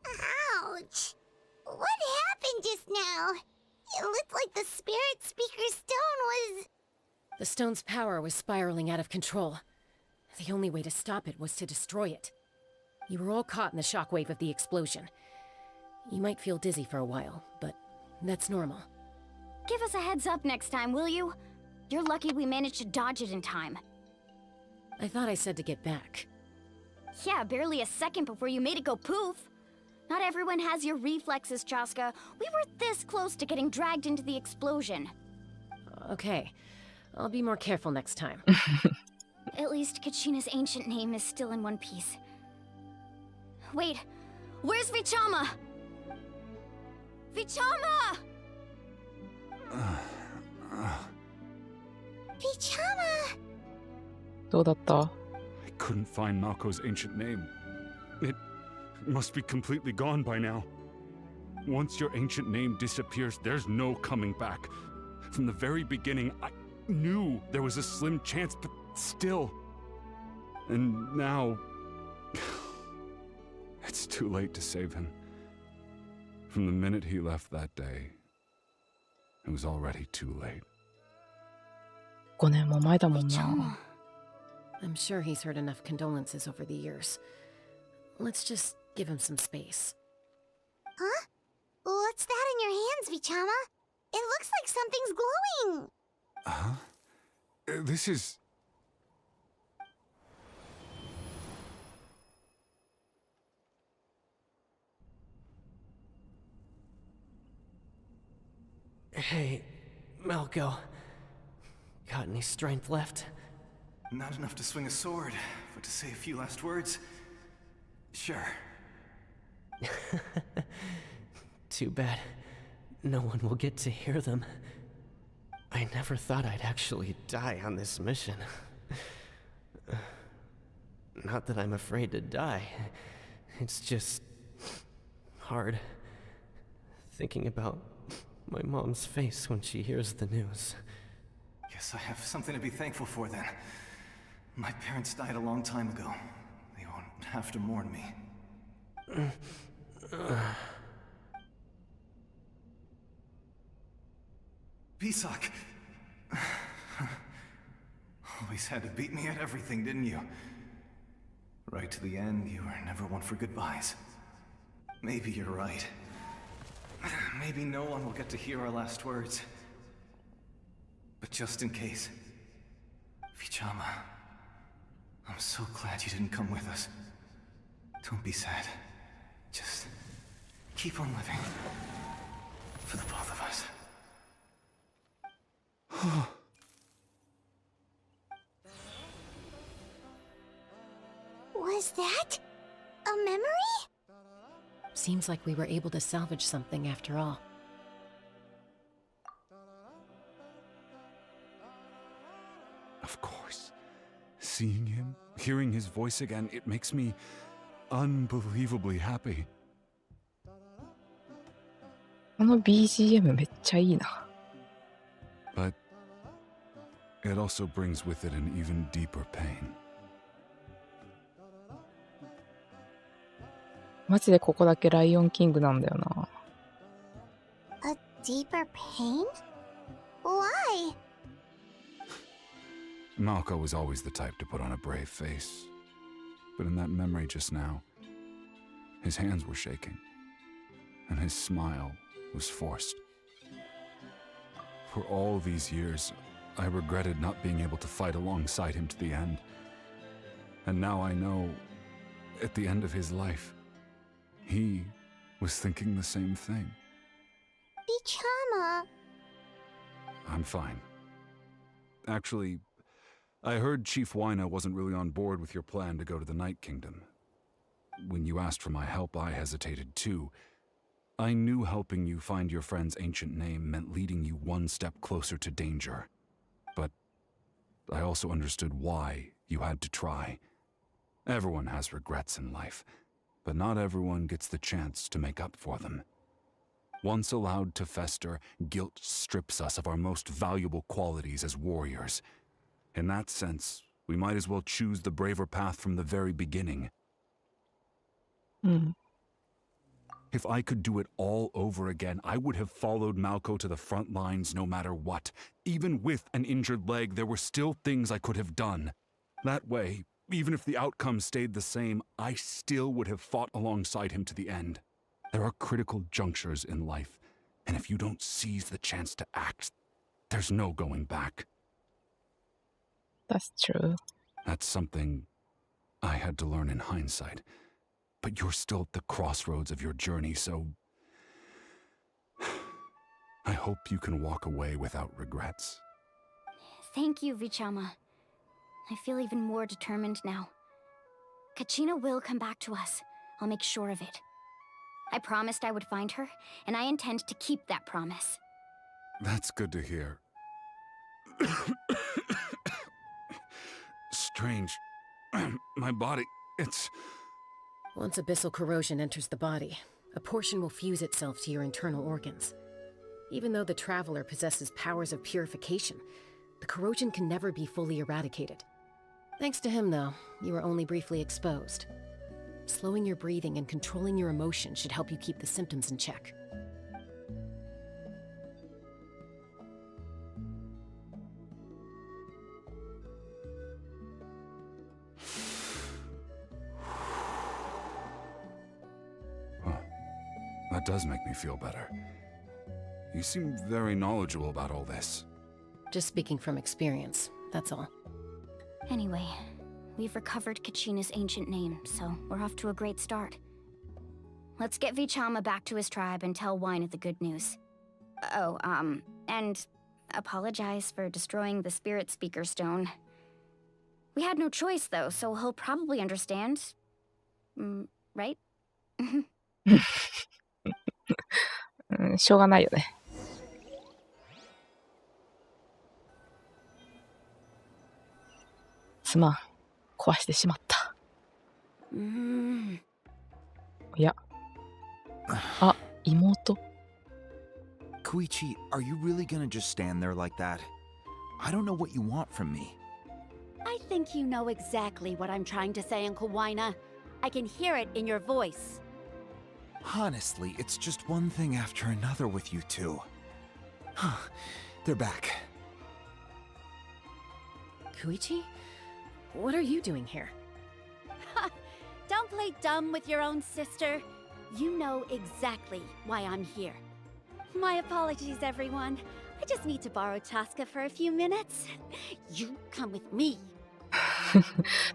Ouch! What happened just now? It looked like the spirit speaker stone was... The stone's power was spiraling out of control. The only way to stop it was to destroy it. You were all caught in the shockwave of the explosion. You might feel dizzy for a while, but that's normal. Give us a heads up next time, will you? You're lucky we managed to dodge it in time. I thought I said to get back. Yeah, barely a second before you made it go poof. Not everyone has your reflexes, Chaska. We were this close to getting dragged into the explosion. Okay, I'll be more careful next time. At least Kachina's ancient name is still in one piece. Wait, where's Vichama? Vichama! Vichama! どうだった？ I couldn't find Malco's ancient name. It must be completely gone by now. Once your ancient name disappears, there's no coming back. From the very beginning, I knew there was a slim chance, but still. And now... it's too late to save him. From the minute he left that day, it was already too late. 5年も前だもんな。 I'm sure he's heard enough condolences over the years. Let's just give him some space. Huh? What's that in your hands, Vichama? It looks like something's glowing. Huh? This is... Hey, Malco. Got any strength left? Not enough to swing a sword, but to say a few last words? Sure. Too bad. No one will get to hear them. I never thought I'd actually die on this mission. Not that I'm afraid to die. It's just... hard. Thinking about my mom's face when she hears the news. Guess I have something to be thankful for then. My parents died a long time ago. They won't have to mourn me. Pisak! Always had to beat me at everything, didn't you? Right to the end, you were never one for goodbyes. Maybe you're right. Maybe no one will get to hear our last words. But just in case... Vichama... I'm so glad you didn't come with us. Don't be sad. Just... keep on living. For the both of us. Was that a memory? Seems like we were able to salvage something after all. Of course. Seeing him, hearing his voice again, it makes me unbelievably happy. この BGM めっちゃいいな。 But it also brings with it an even deeper pain. マジでここだけライオンキングなんだよな。 A deeper pain? Why? Malco was always the type to put on a brave face. But in that memory just now, his hands were shaking, and his smile was forced. For all these years, I regretted not being able to fight alongside him to the end. And now I know at the end of his life, he was thinking the same thing. Bichama. I'm fine. Actually, I heard Chief Wyna wasn't really on board with your plan to go to the Night Kingdom. When you asked for my help, I hesitated too. I knew helping you find your friend's ancient name meant leading you one step closer to danger. But I also understood why you had to try. Everyone has regrets in life, but not everyone gets the chance to make up for them. Once allowed to fester, guilt strips us of our most valuable qualities as warriors. In that sense, we might as well choose the braver path from the very beginning. If I could do it all over again, I would have followed Malco to the front lines no matter what. Even with an injured leg, there were still things I could have done. That way, even if the outcome stayed the same, I still would have fought alongside him to the end. There are critical junctures in life, and if you don't seize the chance to act, there's no going back. That's true. That's something I had to learn in hindsight. But you're still at the crossroads of your journey, so I hope you can walk away without regrets. Thank you, Vichama. I feel even more determined now. Kachina will come back to us. I'll make sure of it. I promised I would find her, and I intend to keep that promise. That's good to hear. Strange. My body, it's... Once abyssal corrosion enters the body, a portion will fuse itself to your internal organs. Even though the Traveler possesses powers of purification, the corrosion can never be fully eradicated. Thanks to him, though, you were only briefly exposed. Slowing your breathing and controlling your emotions should help you keep the symptoms in check. That does make me feel better. You seem very knowledgeable about all this. Just speaking from experience, that's all. Anyway, we've recovered Kachina's ancient name, so we're off to a great start. Let's get Vichama back to his tribe and tell Wyna the good news. Oh, and apologize for destroying the Spirit Speaker Stone. We had no choice, though, so he'll probably understand. Right? しょうがないよね。すまん。壊してしまった。いや。あ、妹。Koichi, are you really gonna just stand there like that? I don't know what you want from me. I think you know exactly what I'm trying to say, Uncle Wyna. I can hear it in your voice. Honestly, it's just one thing after another with you two. They're back. Koichi? What are you doing here? Don't play dumb with your own sister. You know exactly why I'm here. My apologies, everyone. I just need to borrow Chaska for a few minutes. You come with me.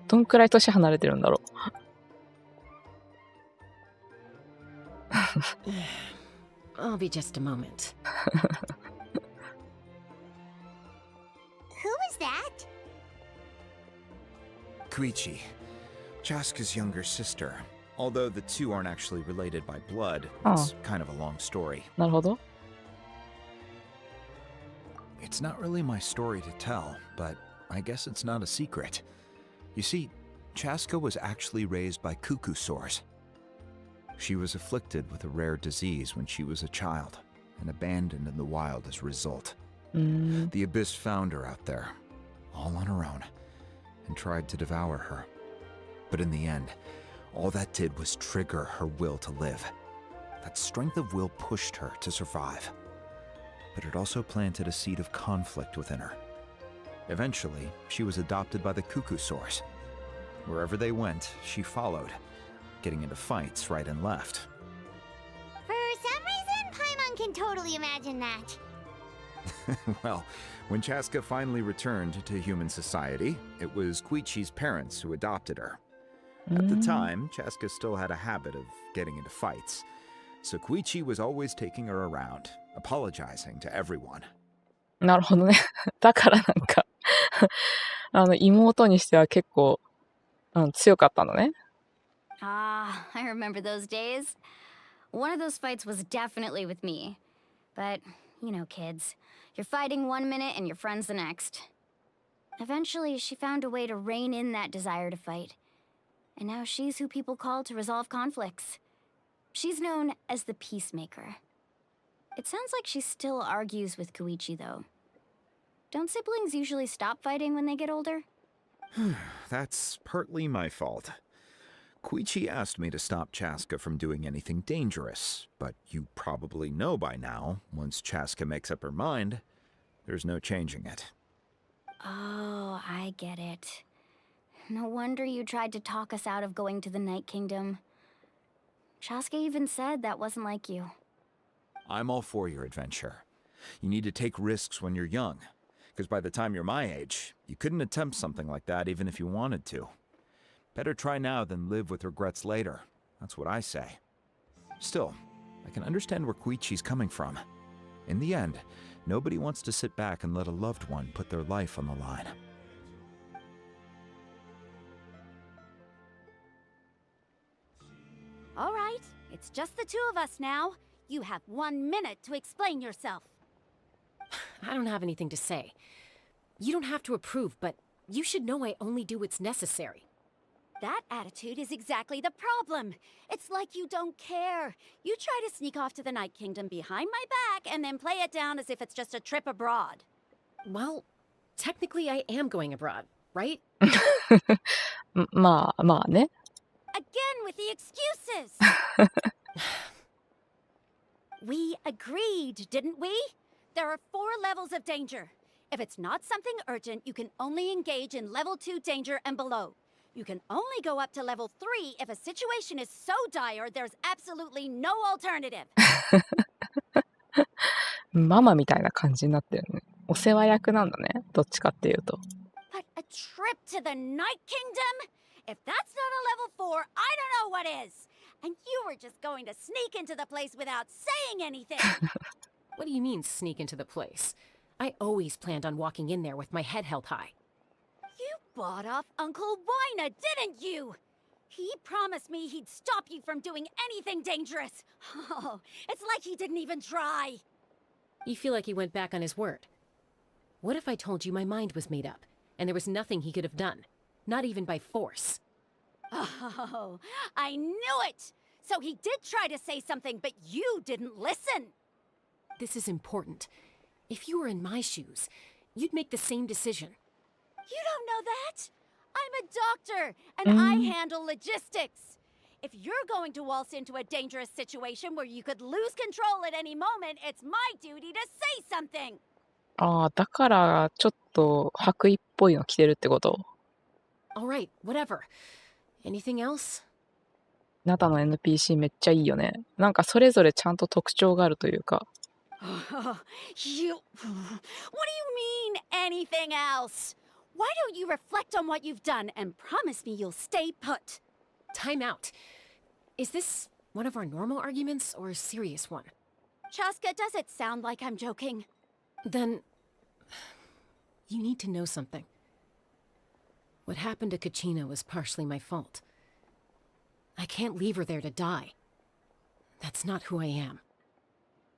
どんくらい年離れてるんだろう。I'll be just a moment. Who is that? Koichi, Chaska's younger sister. Although the two aren't actually related by blood, it's kind of a long story. なるほど。It's not really my story to tell, but I guess it's not a secret. You see, Chaska was actually raised by cuckoo sores. She was afflicted with a rare disease when she was a child, and abandoned in the wild as a result. The Abyss found her out there, all on her own, and tried to devour her. But in the end, all that did was trigger her will to live. That strength of will pushed her to survive. But it also planted a seed of conflict within her. Eventually, she was adopted by the cuckoo sores. Wherever they went, she followed, getting into fights right and left. For some reason, Paimon can totally imagine that. Well, when Chaska finally returned to human society, it was Koichi's parents who adopted her. At the time, Chaska still had a habit of getting into fights, so Koichi was always taking her around, apologizing to everyone. なるほどね。だからなんか妹にしては結構、強かったのね。Ah, I remember those days. One of those fights was definitely with me. But, you know, kids. You're fighting one minute and your friend's the next. Eventually, she found a way to rein in that desire to fight. And now she's who people call to resolve conflicts. She's known as the peacemaker. It sounds like she still argues with Koichi, though. Don't siblings usually stop fighting when they get older? That's partly my fault. Koichi asked me to stop Chaska from doing anything dangerous, but you probably know by now, once Chaska makes up her mind, there's no changing it. Oh, I get it. No wonder you tried to talk us out of going to the Night Kingdom. Chaska even said that wasn't like you. I'm all for your adventure. You need to take risks when you're young, because by the time you're my age, you couldn't attempt something like that even if you wanted to. Better try now than live with regrets later. That's what I say. Still, I can understand where Koichi's coming from. In the end, nobody wants to sit back and let a loved one put their life on the line. All right, it's just the two of us now. You have 1 minute to explain yourself. I don't have anything to say. You don't have to approve, but you should know I only do what's necessary. That attitude is exactly the problem. It's like you don't care. You try to sneak off to the Night Kingdom behind my back and then play it down as if it's just a trip abroad. Well, technically I am going abroad, right? まあね。Again with the excuses! We agreed, didn't we? There are 4 levels of danger. If it's not something urgent, you can only engage in level 2 danger and below. You can only go up to level 3 if a situation is so dire there's absolutely no alternative. ママみたいな感じになってるね。お世話役なんだね。どっちかっていうと。But a trip to the Night Kingdom? If that's not a level 4, I don't know what is. And you were just going to sneak into the place without saying anything. What do you mean, sneak into the place? I always planned on walking in there with my head held high. You bought off Uncle Wina, didn't you? He promised me he'd stop you from doing anything dangerous. Oh, it's like he didn't even try. You feel like he went back on his word. What if I told you my mind was made up, and there was nothing he could have done? Not even by force. Oh, I knew it! So he did try to say something, but you didn't listen. This is important. If you were in my shoes, you'd make the same decision. You don't know that? I'm a doctor, and I handle logistics. If you're going to waltz into a dangerous situation where you could lose control at any moment, it's my duty to say something. ああ、だからちょっと白衣っぽいの着てるってこと？ All right, whatever. Anything else? ナタの NPC めっちゃいいよね。なんかそれぞれちゃんと特徴があるというか。What do you mean, anything else? Why don't you reflect on what you've done and promise me you'll stay put? Time out. Is this one of our normal arguments or a serious one? Chaska, does it sound like I'm joking? Then you need to know something. What happened to Kachina was partially my fault. I can't leave her there to die. That's not who I am.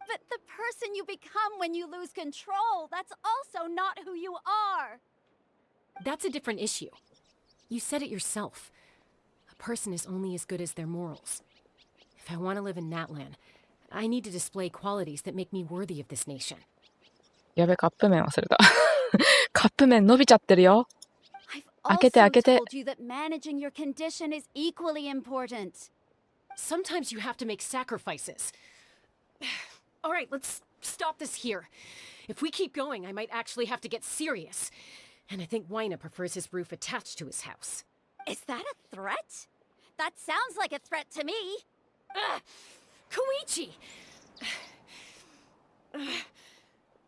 But the person you become when you lose control, that's also not who you are. That's a different issue. You said it yourself. A person is only as good as their morals. If I want to live in Natlan, I need to display qualities that make me worthy of this nation. やべ、カップ麺忘れた。カップ麺伸びちゃってるよ。開けて開けて。 told you that managing your condition is equally important. Sometimes you have to make sacrifices. All right, let's stop this here. If we keep going, I might actually have to get serious. And I think Wina prefers his roof attached to his house. Is that a threat? That sounds like a threat to me. Koichi!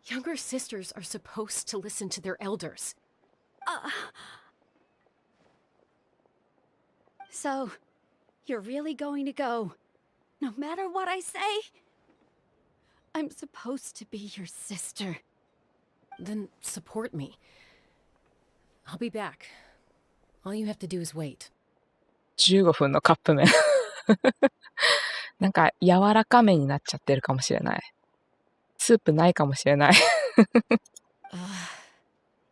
Younger sisters are supposed to listen to their elders. So, you're really going to go, no matter what I say? I'm supposed to be your sister. Then support me. I'll be back. All you have to do is wait. 15分のカップ麺。なんか柔らかめになっちゃってるかもしれない。スープないかもしれない。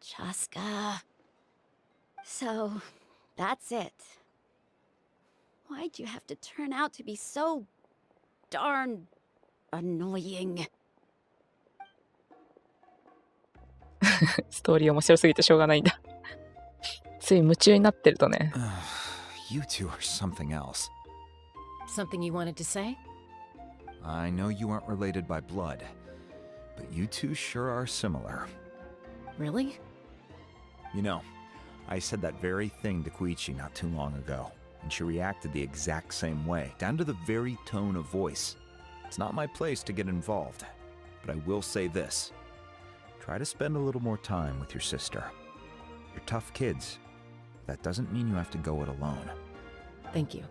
Chaska. So, that's it. Why'd you have to turn out to be so darn annoying? ストーリー面白すぎてしょうがないんだ。つい夢中になってるとね。You two are something else. Something you wanted to say? I know you aren't related by blood, but you two sure are similar. Really? You know, I said that very thing to Koichi not too long ago, and she reacted the exact same way, down to the very tone of voice. It's not my place to get involved, but I will say this. Try to spend a little more time with your sister. You're tough kids. That doesn't mean you have to go it alone. Thank you.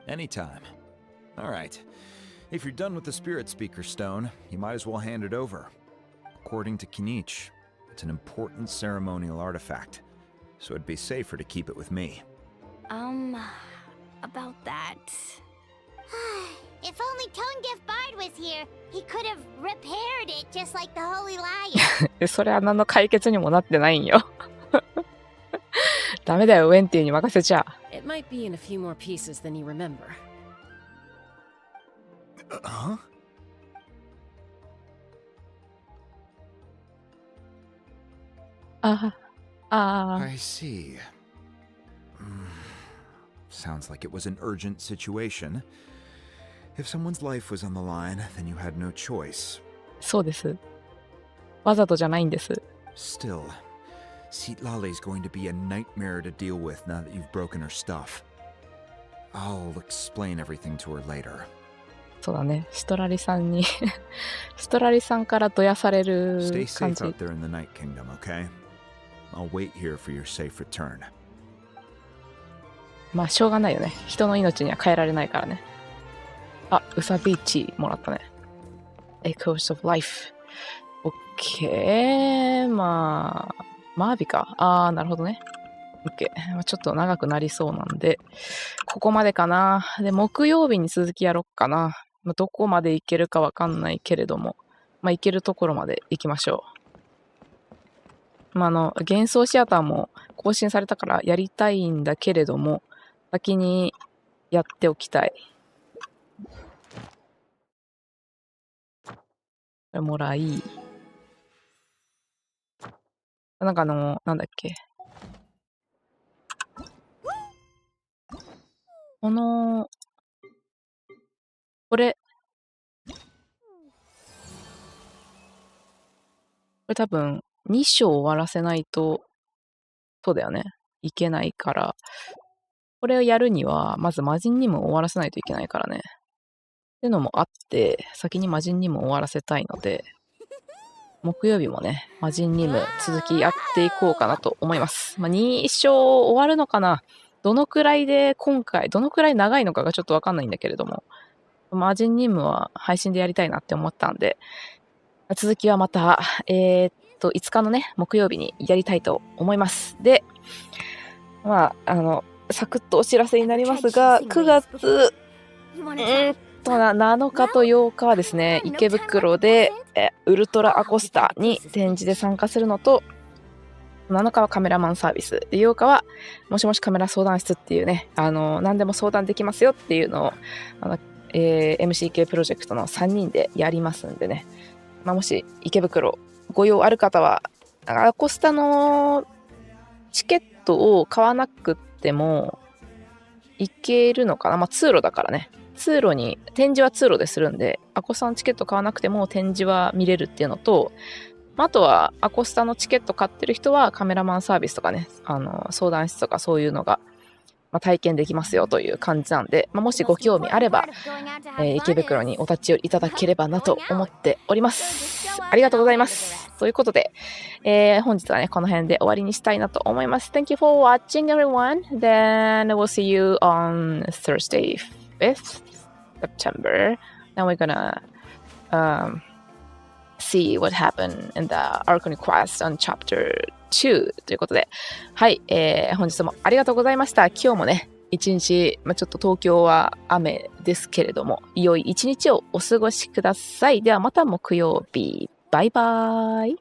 Anytime. All right. If you're done with the Spirit Speaker Stone, you might as well hand it over. According to Kinich, it's an important ceremonial artifact, so it'd be safer to keep it with me. About that. If only Tonegif Bard was here, he could have repaired it just like the Holy Lion. それは何の解決にもなってないんよ。ダメだよ、ウェンティに任せちゃ。It might be in a few more pieces than you remember. Huh? I see. Sounds like it was an urgent situation. If someone's life was on the line, then you had no choice. そうです。わざとじゃないんです。Still, Seatlali's going to be a nightmare to deal with now that you've broken her stuff. I'll explain everything to her later. そうだね。シトラリさんにシトラリさんからどやされる Stay 感 safe じ。 out there in the Night Kingdom, okay? I'll wait here for your safe return. まあしょうがないよね。人の命には変えられないからね。あ、ウサビーチもらったね。Echoes of Life。OK。まあ、マービか。なるほどね。OK。ちょっと長くなりそうなんで、ここまでかな。で、木曜日に続きやろっかな。どこまでいけるかわかんないけれども、まあ、いけるところまで行きましょう。まあ、幻想シアターも更新されたからやりたいんだけれども、先にやっておきたい。これもらい。なんかなんだっけ。これ多分2章終わらせないと、そうだよね。いけないから、これをやるには、まず魔人任務を終わらせないといけないからね。ってのもあって、先に魔人任務を終わらせたいので、木曜日もね、魔人任務続きやっていこうかなと思います。まあ、2章終わるのかな？どのくらいで今回、どのくらい長いのかがちょっとわかんないんだけれども、魔人任務は配信でやりたいなって思ったんで、続きはまた、5日のね、木曜日にやりたいと思います。で、まあ、サクッとお知らせになりますが、9月、7日と8日はですね、池袋でウルトラアコスタに展示で参加するのと、7日はカメラマンサービス、で8日はもしもしカメラ相談室っていうね、何でも相談できますよっていうのをMCK プロジェクトの3人でやりますんでね、まあ、もし池袋ご用ある方はアコスタのチケットを買わなくても行けるのかな、まあ、通路だからね、通路に展示は通路でするんで、アコスタのチケット買わなくても展示は見れるっていうのと、あとはアコスタのチケット買ってる人はカメラマンサービスとかね、相談室とかそういうのが体験できますよという感じなんで、もしご興味あれば、池袋にお立ち寄りいただければなと思っております。ありがとうございます。ということで、本日はね、この辺で終わりにしたいなと思います。Thank you for watching, everyone. Then we'll see you on Thursday, 5th September. Then we're gonna see what happened in the Archon Quest on Chapter 2ということで、はい、本日もありがとうございました。今日もね、一日、ちょっと東京は雨ですけれども、良い一日をお過ごしください。ではまた木曜日。バイバーイ。